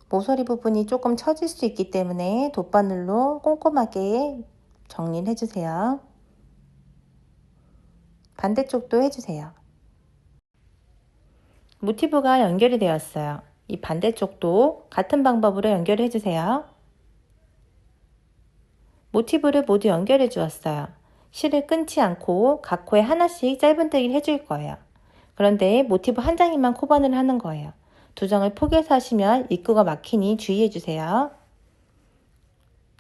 모서리 부분이 조금 처질 수 있기 때문에 돗바늘로 꼼꼼하게 정리를 해주세요. 반대쪽도 해주세요. 모티브가 연결이 되었어요. 이 반대쪽도 같은 방법으로 연결해 주세요. 모티브를 모두 연결해 주었어요. 실을 끊지 않고 각 코에 하나씩 짧은뜨기를 해줄 거예요. 그런데 모티브 한 장이만 코바늘을 하는 거예요. 두 장을 포개서 하시면 입구가 막히니 주의해 주세요.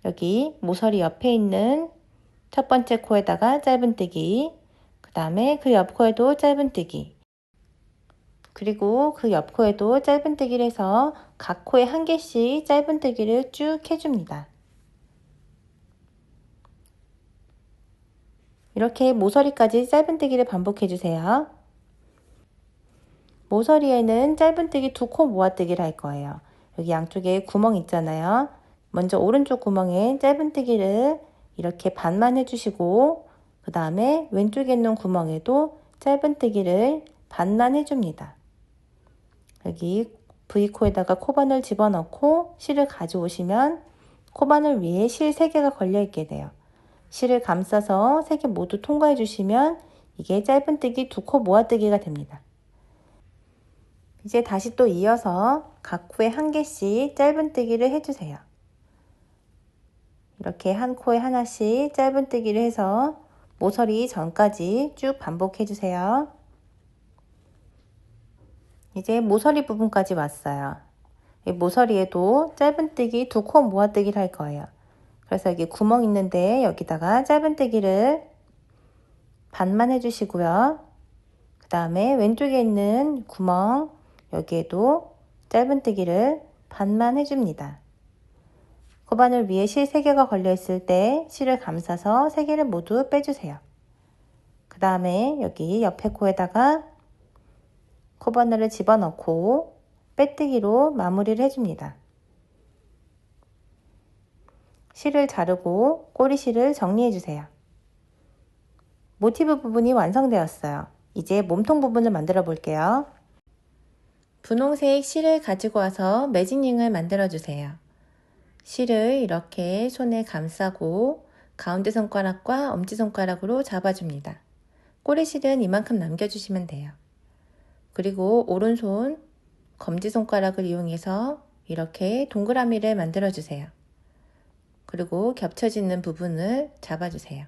여기 모서리 옆에 있는 첫 번째 코에다가 짧은뜨기, 그 다음에 그 옆 코에도 짧은뜨기, 그리고 그 옆 코에도 짧은뜨기를 해서 각 코에 한 개씩 짧은뜨기를 쭉 해줍니다. 이렇게 모서리까지 짧은뜨기를 반복해주세요. 모서리에는 짧은뜨기 2코 모아뜨기를 할 거예요. 여기 양쪽에 구멍 있잖아요. 먼저 오른쪽 구멍에 짧은뜨기를 이렇게 반만 해주시고 그 다음에 왼쪽에 있는 구멍에도 짧은뜨기를 반만 해줍니다. 여기 V코에다가 코바늘 집어넣고 실을 가져오시면 코바늘 위에 실 3개가 걸려있게 돼요. 실을 감싸서 3개 모두 통과해 주시면 이게 짧은뜨기 2코 모아뜨기가 됩니다. 이제 다시 또 이어서 각 코에 한 개씩 짧은뜨기를 해주세요. 이렇게 한 코에 하나씩 짧은뜨기를 해서 모서리 전까지 쭉 반복해 주세요. 이제 모서리 부분까지 왔어요. 모서리에도 짧은뜨기 2코 모아뜨기를 할 거예요. 그래서 여기 구멍 있는데 여기다가 짧은뜨기를 반만 해주시고요. 그 다음에 왼쪽에 있는 구멍 여기에도 짧은뜨기를 반만 해줍니다. 코바늘 위에 실 3개가 걸려 있을 때 실을 감싸서 3개를 모두 빼주세요. 그 다음에 여기 옆에 코에다가 코바늘을 집어넣고 빼뜨기로 마무리를 해줍니다. 실을 자르고 꼬리실을 정리해주세요. 모티브 부분이 완성되었어요. 이제 몸통 부분을 만들어 볼게요. 분홍색 실을 가지고 와서 매직링을 만들어 주세요. 실을 이렇게 손에 감싸고 가운데 손가락과 엄지손가락으로 잡아줍니다. 꼬리실은 이만큼 남겨주시면 돼요. 그리고 오른손 검지손가락을 이용해서 이렇게 동그라미를 만들어 주세요. 그리고 겹쳐지는 부분을 잡아주세요.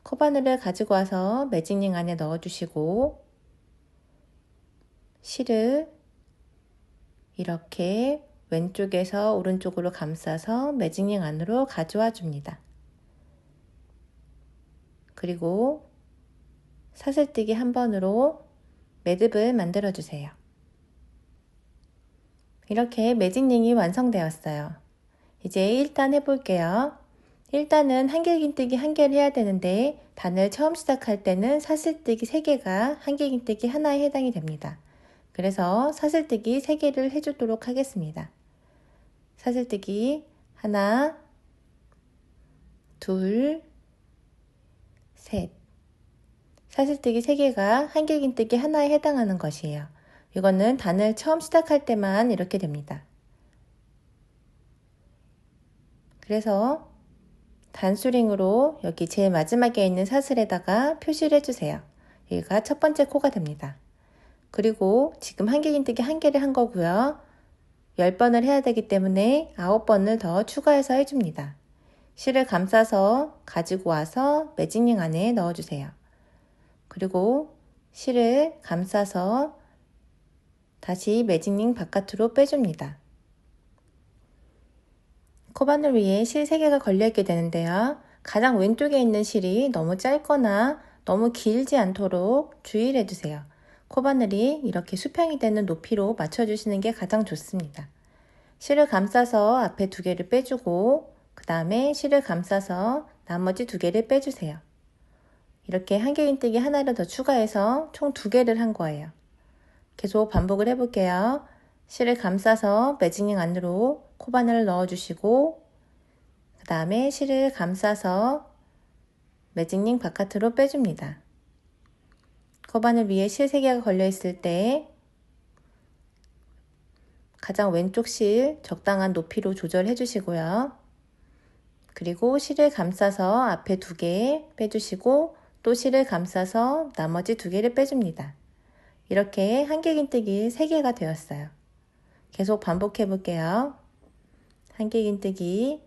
코바늘을 가지고 와서 매직링 안에 넣어주시고 실을 이렇게 왼쪽에서 오른쪽으로 감싸서 매직링 안으로 가져와 줍니다. 그리고 사슬뜨기 한 번으로 매듭을 만들어 주세요. 이렇게 매직링이 완성되었어요. 이제 1단 해볼게요. 1단은 한길긴뜨기 1개를 해야 되는데 단을 처음 시작할 때는 사슬뜨기 3개가 한길긴뜨기 하나에 해당이 됩니다. 그래서 사슬뜨기 3개를 해주도록 하겠습니다. 사슬뜨기 하나, 둘, 셋. 사슬뜨기 3개가 한길긴뜨기 하나에 해당하는 것이에요. 이거는 단을 처음 시작할 때만 이렇게 됩니다. 그래서 단수링으로 여기 제일 마지막에 있는 사슬에다가 표시를 해주세요. 여기가 첫 번째 코가 됩니다. 그리고 지금 한길긴뜨기 1개를 한 거고요. 10번을 해야 되기 때문에 9번을 더 추가해서 해줍니다. 실을 감싸서 가지고 와서 매직링 안에 넣어주세요. 그리고 실을 감싸서 다시 매직링 바깥으로 빼줍니다. 코바늘 위에 실 3개가 걸려있게 되는데요. 가장 왼쪽에 있는 실이 너무 짧거나 너무 길지 않도록 주의를 해주세요. 코바늘이 이렇게 수평이 되는 높이로 맞춰주시는 게 가장 좋습니다. 실을 감싸서 앞에 2개를 빼주고 그 다음에 실을 감싸서 나머지 2개를 빼주세요. 이렇게 한길긴뜨기 하나를 더 추가해서 총 2개를 한 거예요. 계속 반복을 해볼게요. 실을 감싸서 매직링 안으로 코바늘을 넣어주시고 그 다음에 실을 감싸서 매직링 바깥으로 빼줍니다. 코바늘 위에 실 3개가 걸려있을 때 가장 왼쪽 실 적당한 높이로 조절해 주시고요. 그리고 실을 감싸서 앞에 2개 빼주시고 또 실을 감싸서 나머지 2개를 빼줍니다. 이렇게 한길긴뜨기 3개가 되었어요. 계속 반복해 볼게요. 한길긴뜨기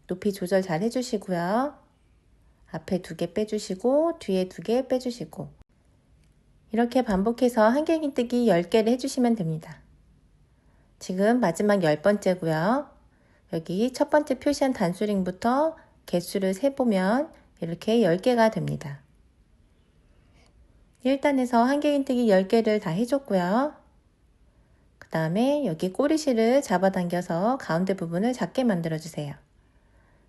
높이 조절 잘 해주시고요. 앞에 2개 빼주시고 뒤에 2개 빼주시고 이렇게 반복해서 한길긴뜨기 10개를 해주시면 됩니다. 지금 마지막 10번째고요. 여기 첫 번째 표시한 단수링부터 개수를 세보면 이렇게 10개가 됩니다. 1단에서 한길긴뜨기 10개를 다 해줬고요. 그 다음에 여기 꼬리실을 잡아당겨서 가운데 부분을 작게 만들어주세요.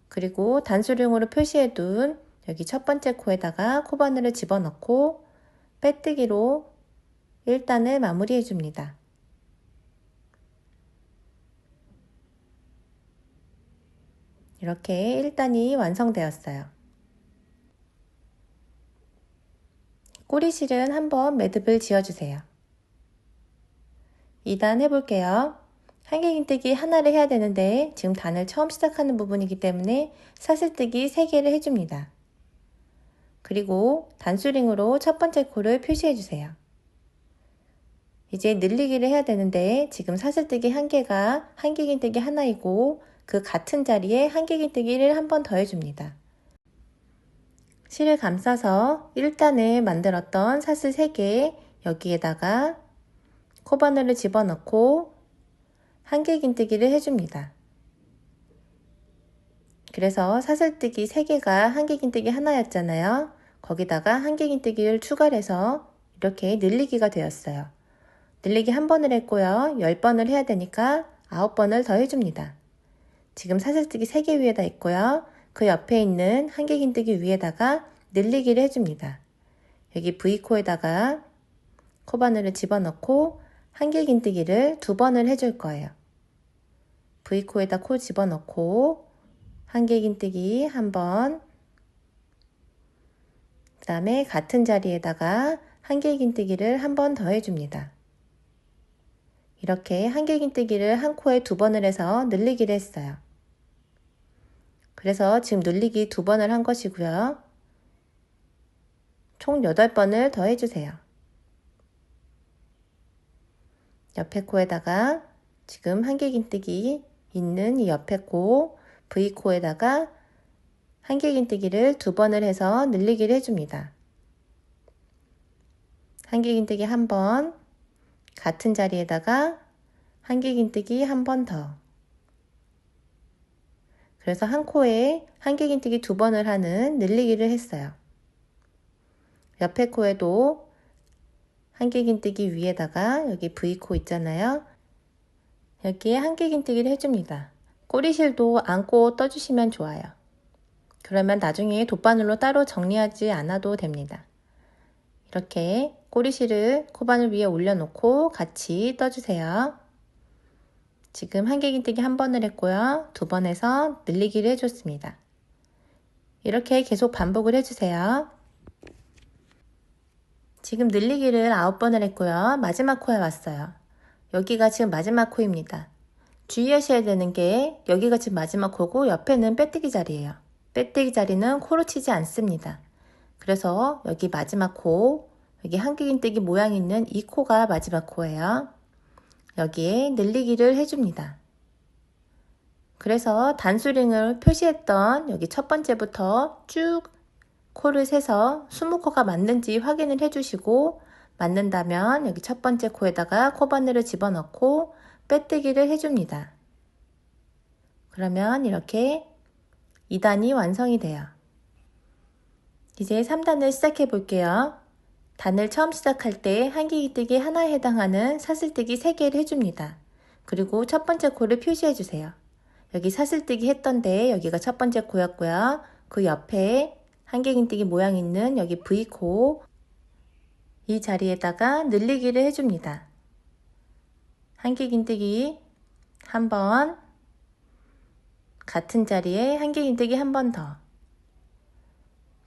그리고 단수링으로 표시해둔 여기 첫 번째 코에다가 코바늘을 집어넣고 빼뜨기로 1단을 마무리해 줍니다. 이렇게 1단이 완성되었어요. 꼬리실은 한번 매듭을 지어주세요. 2단 해볼게요. 한길긴뜨기 하나를 해야 되는데 지금 단을 처음 시작하는 부분이기 때문에 사슬뜨기 3개를 해줍니다. 그리고 단수링으로 첫 번째 코를 표시해주세요. 이제 늘리기를 해야 되는데 지금 사슬뜨기 1개가 한길긴뜨기 하나이고 그 같은 자리에 한길긴뜨기를 한 번 더 해줍니다. 실을 감싸서 1단을 만들었던 사슬 3개 여기에다가 코바늘을 집어넣고 한길긴뜨기를 해줍니다. 그래서 사슬뜨기 3개가 한길긴뜨기 하나였잖아요. 거기다가 한길긴뜨기를 추가를 해서 이렇게 늘리기가 되었어요. 늘리기 1번을 했고요. 10번을 해야 되니까 9번을 더 해줍니다. 지금 사슬뜨기 3개 위에다 있고요. 그 옆에 있는 한길긴뜨기 위에다가 늘리기를 해줍니다. 여기 V코에다가 코바늘을 집어넣고 한길긴뜨기를 2번을 해줄 거예요. V코에다 코 집어넣고 한길긴뜨기 1번, 그 다음에 같은 자리에다가 한길긴뜨기를 1번 더 해줍니다. 이렇게 한길긴뜨기를 한 코에 2번을 해서 늘리기를 했어요. 그래서 지금 늘리기 2번을 한 것이고요. 총 8번을 더 해주세요. 옆에 코에다가 지금 한길긴뜨기 있는 이 옆에 코 V코에다가 한길긴뜨기를 2번을 해서 늘리기를 해줍니다. 한길긴뜨기 1번, 같은 자리에다가 한길긴뜨기 1번 더. 그래서 한 코에 한길긴뜨기 2번을 하는 늘리기를 했어요. 옆에 코에도 한길긴뜨기 위에다가 여기 V코 있잖아요. 여기에 한길긴뜨기를 해줍니다. 꼬리실도 안고 떠주시면 좋아요. 그러면 나중에 돗바늘로 따로 정리하지 않아도 됩니다. 이렇게 꼬리실을 코바늘 위에 올려놓고 같이 떠주세요. 지금 한길긴뜨기 한 번을 했고요. 두 번 해서 늘리기를 해줬습니다. 이렇게 계속 반복을 해주세요. 지금 늘리기를 9번을 했고요. 마지막 코에 왔어요. 여기가 지금 마지막 코입니다. 주의하셔야 되는 게 여기가 지금 마지막 코고 옆에는 빼뜨기 자리예요. 빼뜨기 자리는 코로 치지 않습니다. 그래서 여기 마지막 코, 여기 한길긴뜨기 모양 있는 이 코가 마지막 코예요. 여기에 늘리기를 해줍니다. 그래서 단수링을 표시했던 여기 첫 번째부터 쭉 코를 세서 20코가 맞는지 확인을 해주시고 맞는다면 여기 첫 번째 코에다가 코바늘을 집어넣고 빼뜨기를 해줍니다. 그러면 이렇게 2단이 완성이 돼요. 이제 3단을 시작해 볼게요. 단을 처음 시작할 때 한길긴뜨기 하나에 해당하는 사슬뜨기 3개를 해줍니다. 그리고 첫 번째 코를 표시해 주세요. 여기 사슬뜨기 했던데 여기가 첫 번째 코였고요. 그 옆에 한길긴뜨기 모양 있는 여기 V코 이 자리에다가 늘리기를 해줍니다. 한길긴뜨기 한 번, 같은 자리에 한길긴뜨기 한 번 더.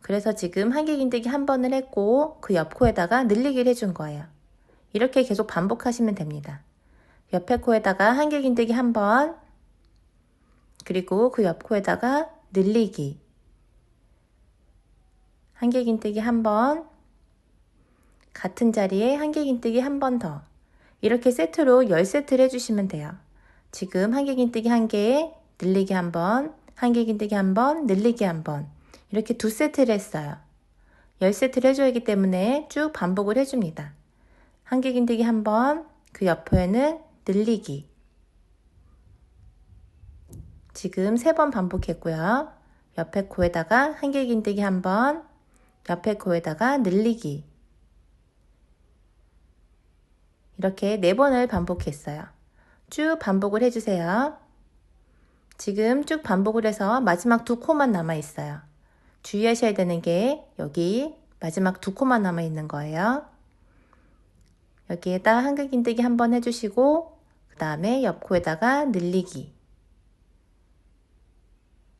그래서 지금 한길긴뜨기 한 번을 했고 그 옆 코에다가 늘리기를 해준 거예요. 이렇게 계속 반복하시면 됩니다. 옆에 코에다가 한길긴뜨기 한 번, 그리고 그 옆 코에다가 늘리기, 한길긴뜨기 한 번, 같은 자리에 한길긴뜨기 한 번 더. 이렇게 세트로 10세트를 해주시면 돼요. 지금 한길긴뜨기 한 개, 늘리기 한 번, 한길긴뜨기 한 번, 늘리기 한 번. 이렇게 2세트를 했어요. 10세트를 해줘야 하기 때문에 쭉 반복을 해줍니다. 한길긴뜨기 한 번, 그 옆에는 늘리기. 지금 3번 반복했고요. 옆에 코에다가 한길긴뜨기 한 번, 옆에 코에다가 늘리기. 이렇게 4번을 반복했어요. 쭉 반복을 해주세요. 지금 쭉 반복을 해서 마지막 2코만 남아있어요. 주의하셔야 되는 게 여기 마지막 2코만 남아있는 거예요. 여기에다 한길긴뜨기 한 번 해주시고 그 다음에 옆 코에다가 늘리기.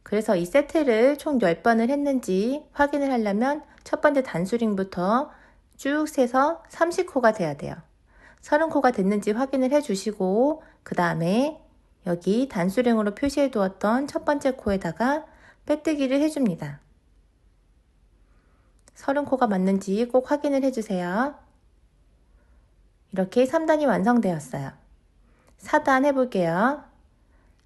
그래서 이 세트를 총 10번을 했는지 확인을 하려면 첫 번째 단수링부터 쭉 세서 30코가 돼야 돼요. 30코가 됐는지 확인을 해주시고 그 다음에 여기 단수링으로 표시해 두었던 첫 번째 코에다가 빼뜨기를 해줍니다. 30코가 맞는지 꼭 확인을 해주세요. 이렇게 3단이 완성되었어요. 4단 해볼게요.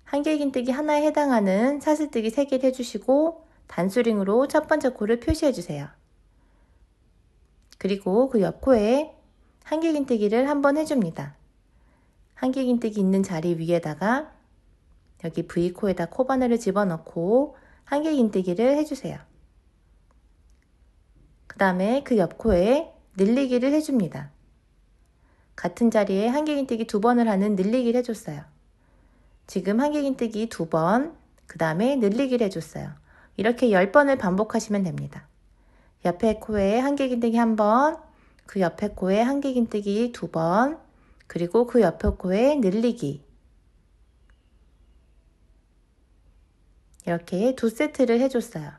한길긴뜨기 하나에 해당하는 사슬뜨기 3개를 해주시고 단수링으로 첫 번째 코를 표시해주세요. 그리고 그 옆 코에 한길긴뜨기를 한번 해줍니다. 한길긴뜨기 있는 자리 위에다가 여기 V코에다 코바늘을 집어넣고 한길긴뜨기를 해주세요. 그 다음에 그 옆 코에 늘리기를 해줍니다. 같은 자리에 한길긴뜨기 2번을 하는 늘리기를 해줬어요. 지금 한길긴뜨기 2번, 그 다음에 늘리기를 해줬어요. 이렇게 10번을 반복하시면 됩니다. 옆에 코에 한길긴뜨기 1번, 그 옆에 코에 한길긴뜨기 2번, 그리고 그 옆에 코에 늘리기. 이렇게 2세트를 해줬어요.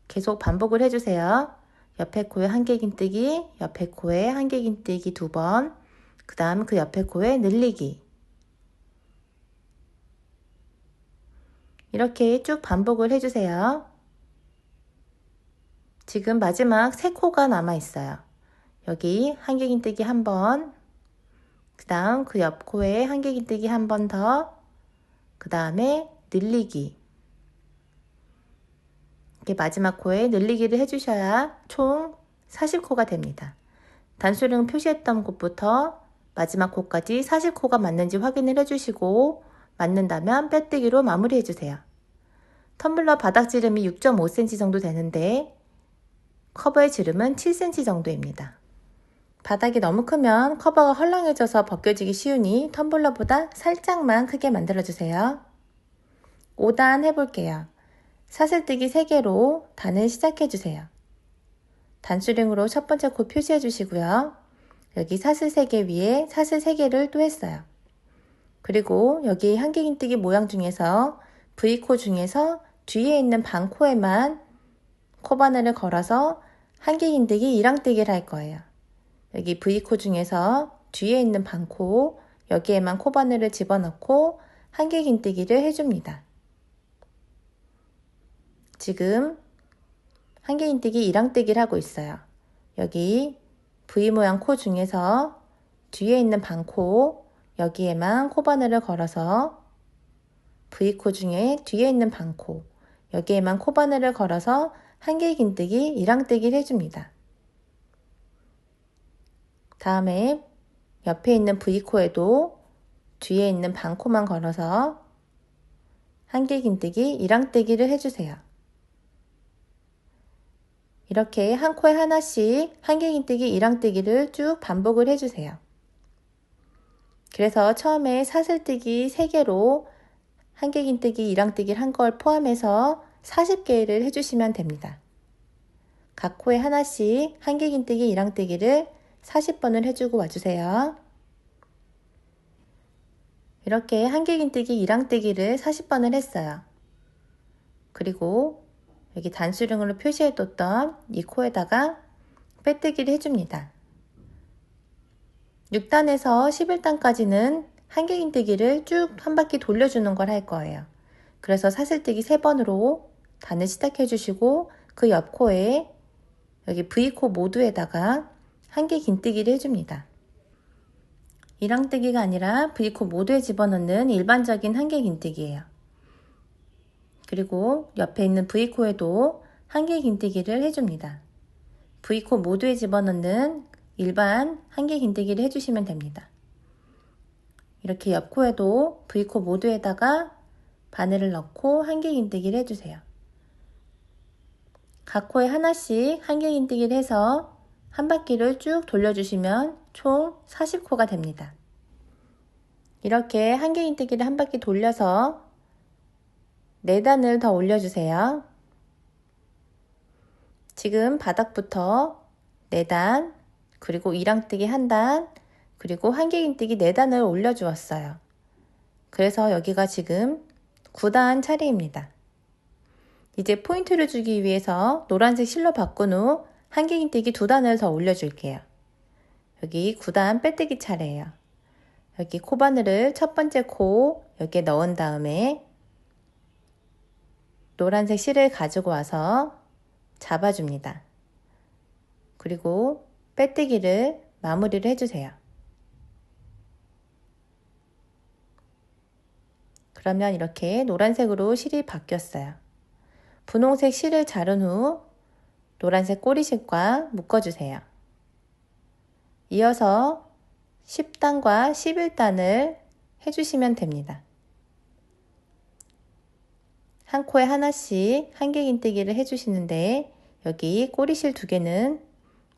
계속 반복을 해주세요. 옆에 코에 한길긴뜨기, 옆에 코에 한길긴뜨기 2번, 그 다음 그 옆에 코에 늘리기. 이렇게 쭉 반복을 해주세요. 지금 마지막 3코가 남아있어요. 여기 한길긴뜨기 1번, 그 다음 그 옆 코에 한길긴뜨기 1번 더, 그 다음에 늘리기. 이렇게 마지막 코에 늘리기를 해주셔야 총 40코가 됩니다. 단수령 표시했던 곳부터 마지막 코까지 40코가 맞는지 확인을 해주시고 맞는다면 빼뜨기로 마무리해주세요. 텀블러 바닥 지름이 6.5cm 정도 되는데 커버의 지름은 7cm 정도입니다. 바닥이 너무 크면 커버가 헐렁해져서 벗겨지기 쉬우니 텀블러보다 살짝만 크게 만들어주세요. 5단 해볼게요. 사슬뜨기 3개로 단을 시작해주세요. 단수령으로 첫 번째 코 표시해 주시고요. 여기 사슬 3개 위에 사슬 3개를 또 했어요. 그리고 여기 한길긴뜨기 모양 중에서 V코 중에서 뒤에 있는 반코에만 코바늘을 걸어서 한길긴뜨기 1항뜨기를 할 거예요. 여기 V코 중에서 뒤에 있는 반코 여기에만 코바늘을 집어넣고 한길긴뜨기를 해줍니다. 지금 한길긴뜨기 1항뜨기를 하고 있어요. 여기 V 모양 코 중에서 뒤에 있는 반코 여기에만 코바늘을 걸어서 V코 중에 뒤에 있는 반코 여기에만 코바늘을 걸어서 한길긴뜨기 1항뜨기를 해줍니다. 다음에 옆에 있는 V코에도 뒤에 있는 반코만 걸어서 한길긴뜨기 1항뜨기를 해주세요. 이렇게 한 코에 하나씩 한길긴뜨기 1항뜨기를 쭉 반복을 해주세요. 그래서 처음에 사슬뜨기 3개로 한길긴뜨기 1항뜨기를 한 걸 포함해서 40개를 해주시면 됩니다. 각 코에 하나씩 한길긴뜨기 1항뜨기를 40번을 해주고 와주세요. 이렇게 한길긴뜨기 1항뜨기를 40번을 했어요. 그리고 여기 단수령으로 표시해뒀던 이 코에다가 빼뜨기를 해줍니다. 6단에서 11단까지는 한길긴뜨기를 쭉 한 바퀴 돌려주는 걸 할 거예요. 그래서 사슬뜨기 3번으로 단을 시작해 주시고 그 옆 코에 여기 V코 모두에다가 한길긴뜨기를 해줍니다. 1항뜨기가 아니라 V코 모두에 집어넣는 일반적인 한길긴뜨기예요. 그리고 옆에 있는 V코에도 한길긴뜨기를 해줍니다. V코 모두에 집어넣는 일반 한길긴뜨기를 해주시면 됩니다. 이렇게 옆코에도 V코 모두에다가 바늘을 넣고 한길긴뜨기를 해주세요. 각 코에 하나씩 한길긴뜨기를 해서 한 바퀴를 쭉 돌려주시면 총 40코가 됩니다. 이렇게 한길긴뜨기를 한 바퀴 돌려서 4단을 더 올려주세요. 지금 바닥부터 4단, 그리고 1항뜨기 1단, 그리고 한길긴뜨기 4단을 올려주었어요. 그래서 여기가 지금 9단 차례입니다. 이제 포인트를 주기 위해서 노란색 실로 바꾼 후 한길긴뜨기 2단을 더 올려줄게요. 여기 9단 빼뜨기 차례예요. 여기 코바늘을 첫 번째 코 여기에 넣은 다음에 노란색 실을 가지고 와서 잡아줍니다. 그리고 빼뜨기를 마무리를 해주세요. 그러면 이렇게 노란색으로 실이 바뀌었어요. 분홍색 실을 자른 후 노란색 꼬리실과 묶어주세요. 이어서 10단과 11단을 해주시면 됩니다. 한 코에 하나씩 한길긴뜨기를 해주시는데 여기 꼬리실 2개는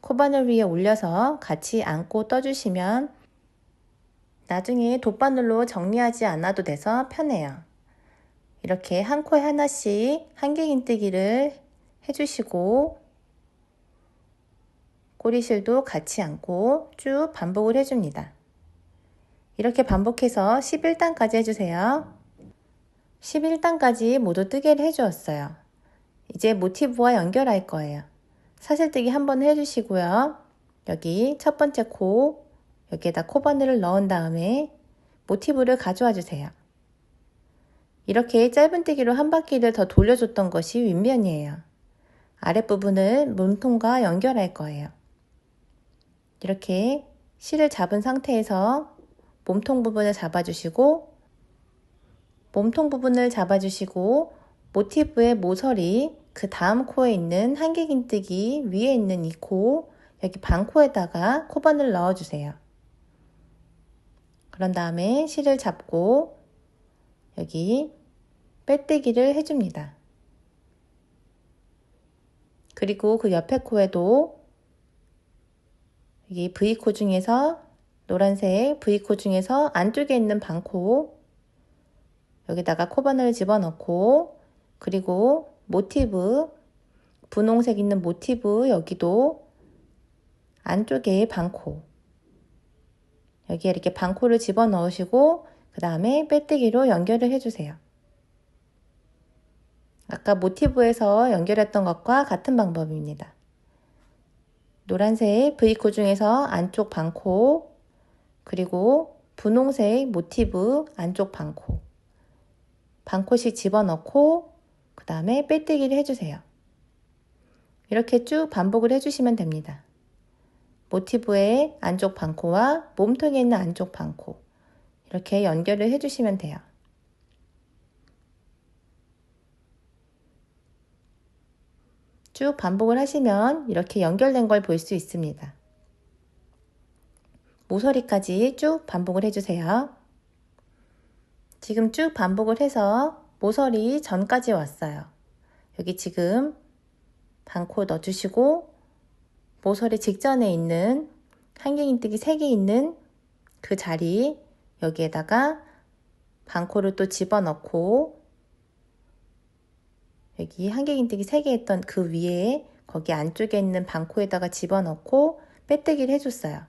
코바늘 위에 올려서 같이 안고 떠주시면 나중에 돗바늘로 정리하지 않아도 돼서 편해요. 이렇게 한 코에 하나씩 한길긴뜨기를 해주시고 꼬리실도 같이 안고 쭉 반복을 해줍니다. 이렇게 반복해서 11단까지 해주세요. 11단까지 모두 뜨개를 해주었어요. 이제 모티브와 연결할 거예요. 사슬뜨기 한번 해주시고요. 여기 첫 번째 코 여기에다 코바늘을 넣은 다음에 모티브를 가져와 주세요. 이렇게 짧은뜨기로 한 바퀴를 더 돌려줬던 것이 윗면이에요. 아랫부분을 몸통과 연결할 거예요. 이렇게 실을 잡은 상태에서 몸통 부분을 잡아주시고 모티브의 모서리 그 다음 코에 있는 한길긴뜨기 위에 있는 이 코 여기 반코에다가 코바늘을 넣어주세요. 그런 다음에 실을 잡고 여기 빼뜨기를 해줍니다. 그리고 그 옆에 코에도 여기 V코 중에서 노란색 V코 중에서 안쪽에 있는 반코 여기다가 코바늘을 집어넣고, 그리고 모티브, 분홍색 있는 모티브 여기도 안쪽에 반코, 여기에 이렇게 반코를 집어넣으시고 그 다음에 빼뜨기로 연결을 해주세요. 아까 모티브에서 연결했던 것과 같은 방법입니다. 노란색 V코 중에서 안쪽 반코, 그리고 분홍색 모티브 안쪽 반코, 반코씩 집어넣고 그 다음에 빼뜨기를 해주세요. 이렇게 쭉 반복을 해주시면 됩니다. 모티브의 안쪽 반코와 몸통에 있는 안쪽 반코, 이렇게 연결을 해주시면 돼요. 쭉 반복을 하시면 이렇게 연결된 걸 볼 수 있습니다. 모서리까지 쭉 반복을 해주세요. 지금 쭉 반복을 해서 모서리 전까지 왔어요. 여기 지금 반코 넣어주시고 모서리 직전에 있는 한길긴뜨기 3개 있는 그 자리, 여기에다가 반코를 또 집어넣고 여기 한길긴뜨기 3개 했던 그 위에 거기 안쪽에 있는 반코에다가 집어넣고 빼뜨기를 해줬어요.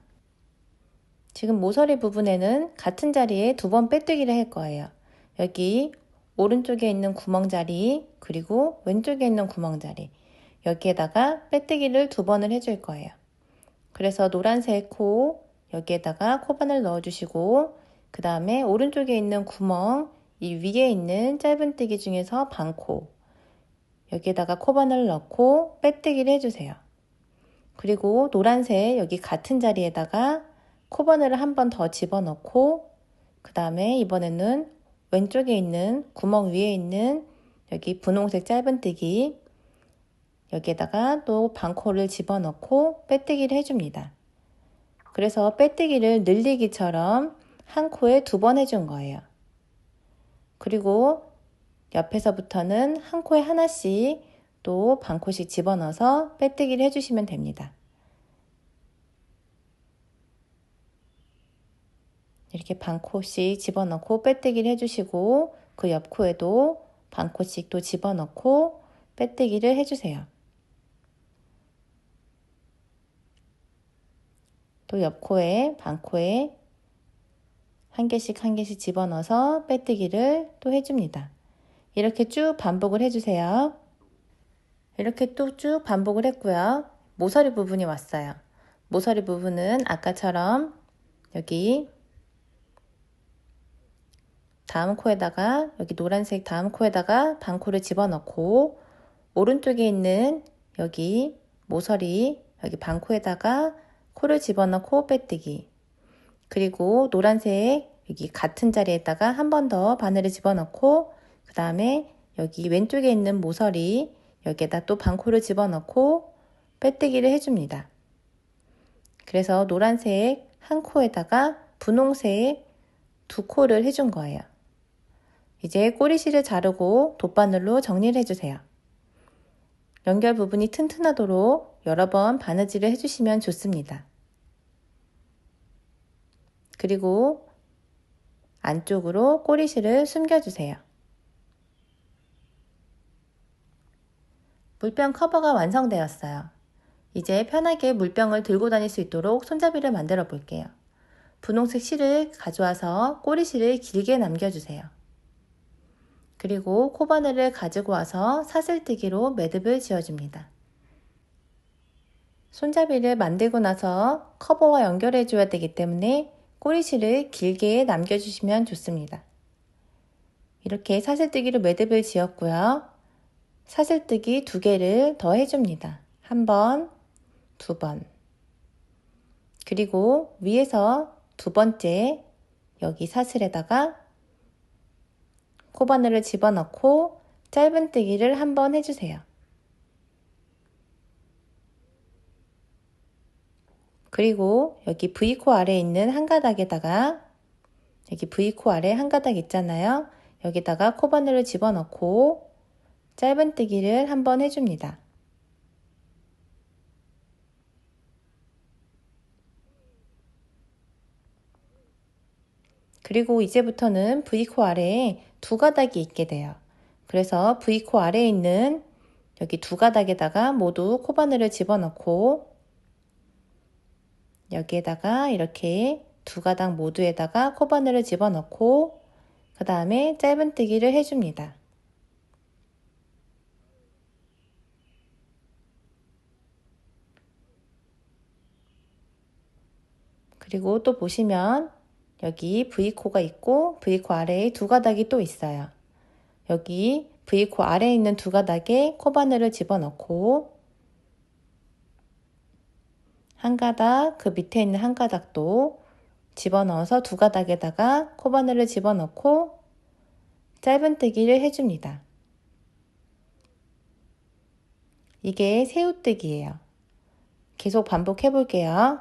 지금 모서리 부분에는 같은 자리에 2번 빼뜨기를 할 거예요. 여기 오른쪽에 있는 구멍 자리, 그리고 왼쪽에 있는 구멍 자리, 여기에다가 빼뜨기를 2번을 해줄 거예요. 그래서 노란색 코, 여기에다가 코바늘 넣어주시고 그 다음에 오른쪽에 있는 구멍, 이 위에 있는 짧은뜨기 중에서 반코, 여기에다가 코바늘 넣고 빼뜨기를 해주세요. 그리고 노란색 여기 같은 자리에다가 코바늘을 한 번 더 집어넣고 그 다음에 이번에는 왼쪽에 있는 구멍 위에 있는 여기 분홍색 짧은뜨기, 여기에다가 또 반코를 집어넣고 빼뜨기를 해줍니다. 그래서 빼뜨기를 늘리기처럼 한 코에 2번 해준 거예요. 그리고 옆에서부터는 한 코에 하나씩 또 반코씩 집어넣어서 빼뜨기를 해주시면 됩니다. 이렇게 반코씩 집어넣고 빼뜨기를 해주시고 그 옆코에도 반코씩 또 집어넣고 빼뜨기를 해주세요. 또 옆코에 반코에 한 개씩 한 개씩 집어넣어서 빼뜨기를 또 해줍니다. 이렇게 쭉 반복을 해주세요. 이렇게 또 쭉 반복을 했고요. 모서리 부분이 왔어요. 모서리 부분은 아까처럼 여기 다음 코에다가 여기 노란색 다음 코에다가 반코를 집어넣고 오른쪽에 있는 여기 모서리 여기 반코에다가 코를 집어넣고 빼뜨기, 그리고 노란색 여기 같은 자리에다가 한 번 더 바늘을 집어넣고 그 다음에 여기 왼쪽에 있는 모서리 여기에다 또 반코를 집어넣고 빼뜨기를 해줍니다. 그래서 노란색 한 코에다가 분홍색 2코를 해준 거예요. 이제 꼬리실을 자르고 돗바늘로 정리를 해주세요. 연결 부분이 튼튼하도록 여러 번 바느질을 해주시면 좋습니다. 그리고 안쪽으로 꼬리실을 숨겨주세요. 물병 커버가 완성되었어요. 이제 편하게 물병을 들고 다닐 수 있도록 손잡이를 만들어 볼게요. 분홍색 실을 가져와서 꼬리실을 길게 남겨주세요. 그리고 코바늘을 가지고 와서 사슬뜨기로 매듭을 지어줍니다. 손잡이를 만들고 나서 커버와 연결해 줘야 되기 때문에 꼬리실을 길게 남겨주시면 좋습니다. 이렇게 사슬뜨기로 매듭을 지었고요. 사슬뜨기 2개를 더 해줍니다. 1번, 2번. 그리고 위에서 2번째 여기 사슬에다가 코바늘을 집어넣고 짧은뜨기를 1번 해주세요. 그리고 여기 V코 아래에 있는 한 가닥에다가 여기 V코 아래 한 가닥 있잖아요. 여기다가 코바늘을 집어넣고 짧은뜨기를 1번 해줍니다. 그리고 이제부터는 V코 아래에 두 가닥이 있게 돼요. 그래서 V코 아래에 있는 여기 두 가닥에다가 모두 코바늘을 집어넣고 여기에다가 이렇게 두 가닥 모두에다가 코바늘을 집어넣고 그 다음에 짧은뜨기를 해줍니다. 그리고 또 보시면 여기 V코가 있고 V코 아래에 두 가닥이 또 있어요. 여기 V코 아래에 있는 두 가닥에 코바늘을 집어넣고 한 가닥, 그 밑에 있는 한 가닥도 집어넣어서 두 가닥에다가 코바늘을 집어넣고 짧은뜨기를 해줍니다. 이게 새우뜨기예요. 계속 반복해 볼게요.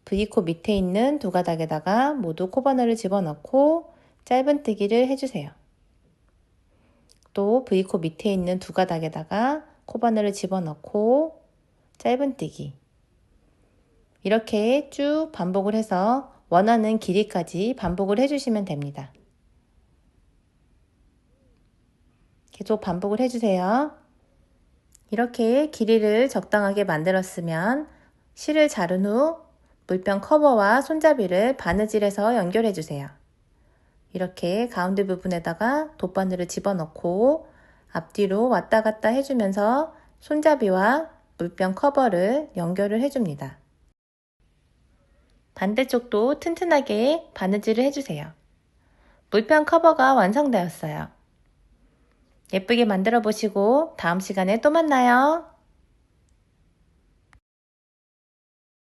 V코 밑에 있는 두 가닥에다가 모두 코바늘을 집어넣고 짧은뜨기를 해주세요. 또 V코 밑에 있는 두 가닥에다가 코바늘을 집어넣고 짧은뜨기. 이렇게 쭉 반복을 해서 원하는 길이까지 반복을 해주시면 됩니다. 계속 반복을 해주세요. 이렇게 길이를 적당하게 만들었으면 실을 자른 후 물병 커버와 손잡이를 바느질해서 연결해 주세요. 이렇게 가운데 부분에다가 돗바늘을 집어넣고 앞뒤로 왔다 갔다 해주면서 손잡이와 물병 커버를 연결을 해줍니다. 반대쪽도 튼튼하게 바느질을 해주세요. 물병 커버가 완성되었어요. 예쁘게 만들어 보시고 다음 시간에 또 만나요.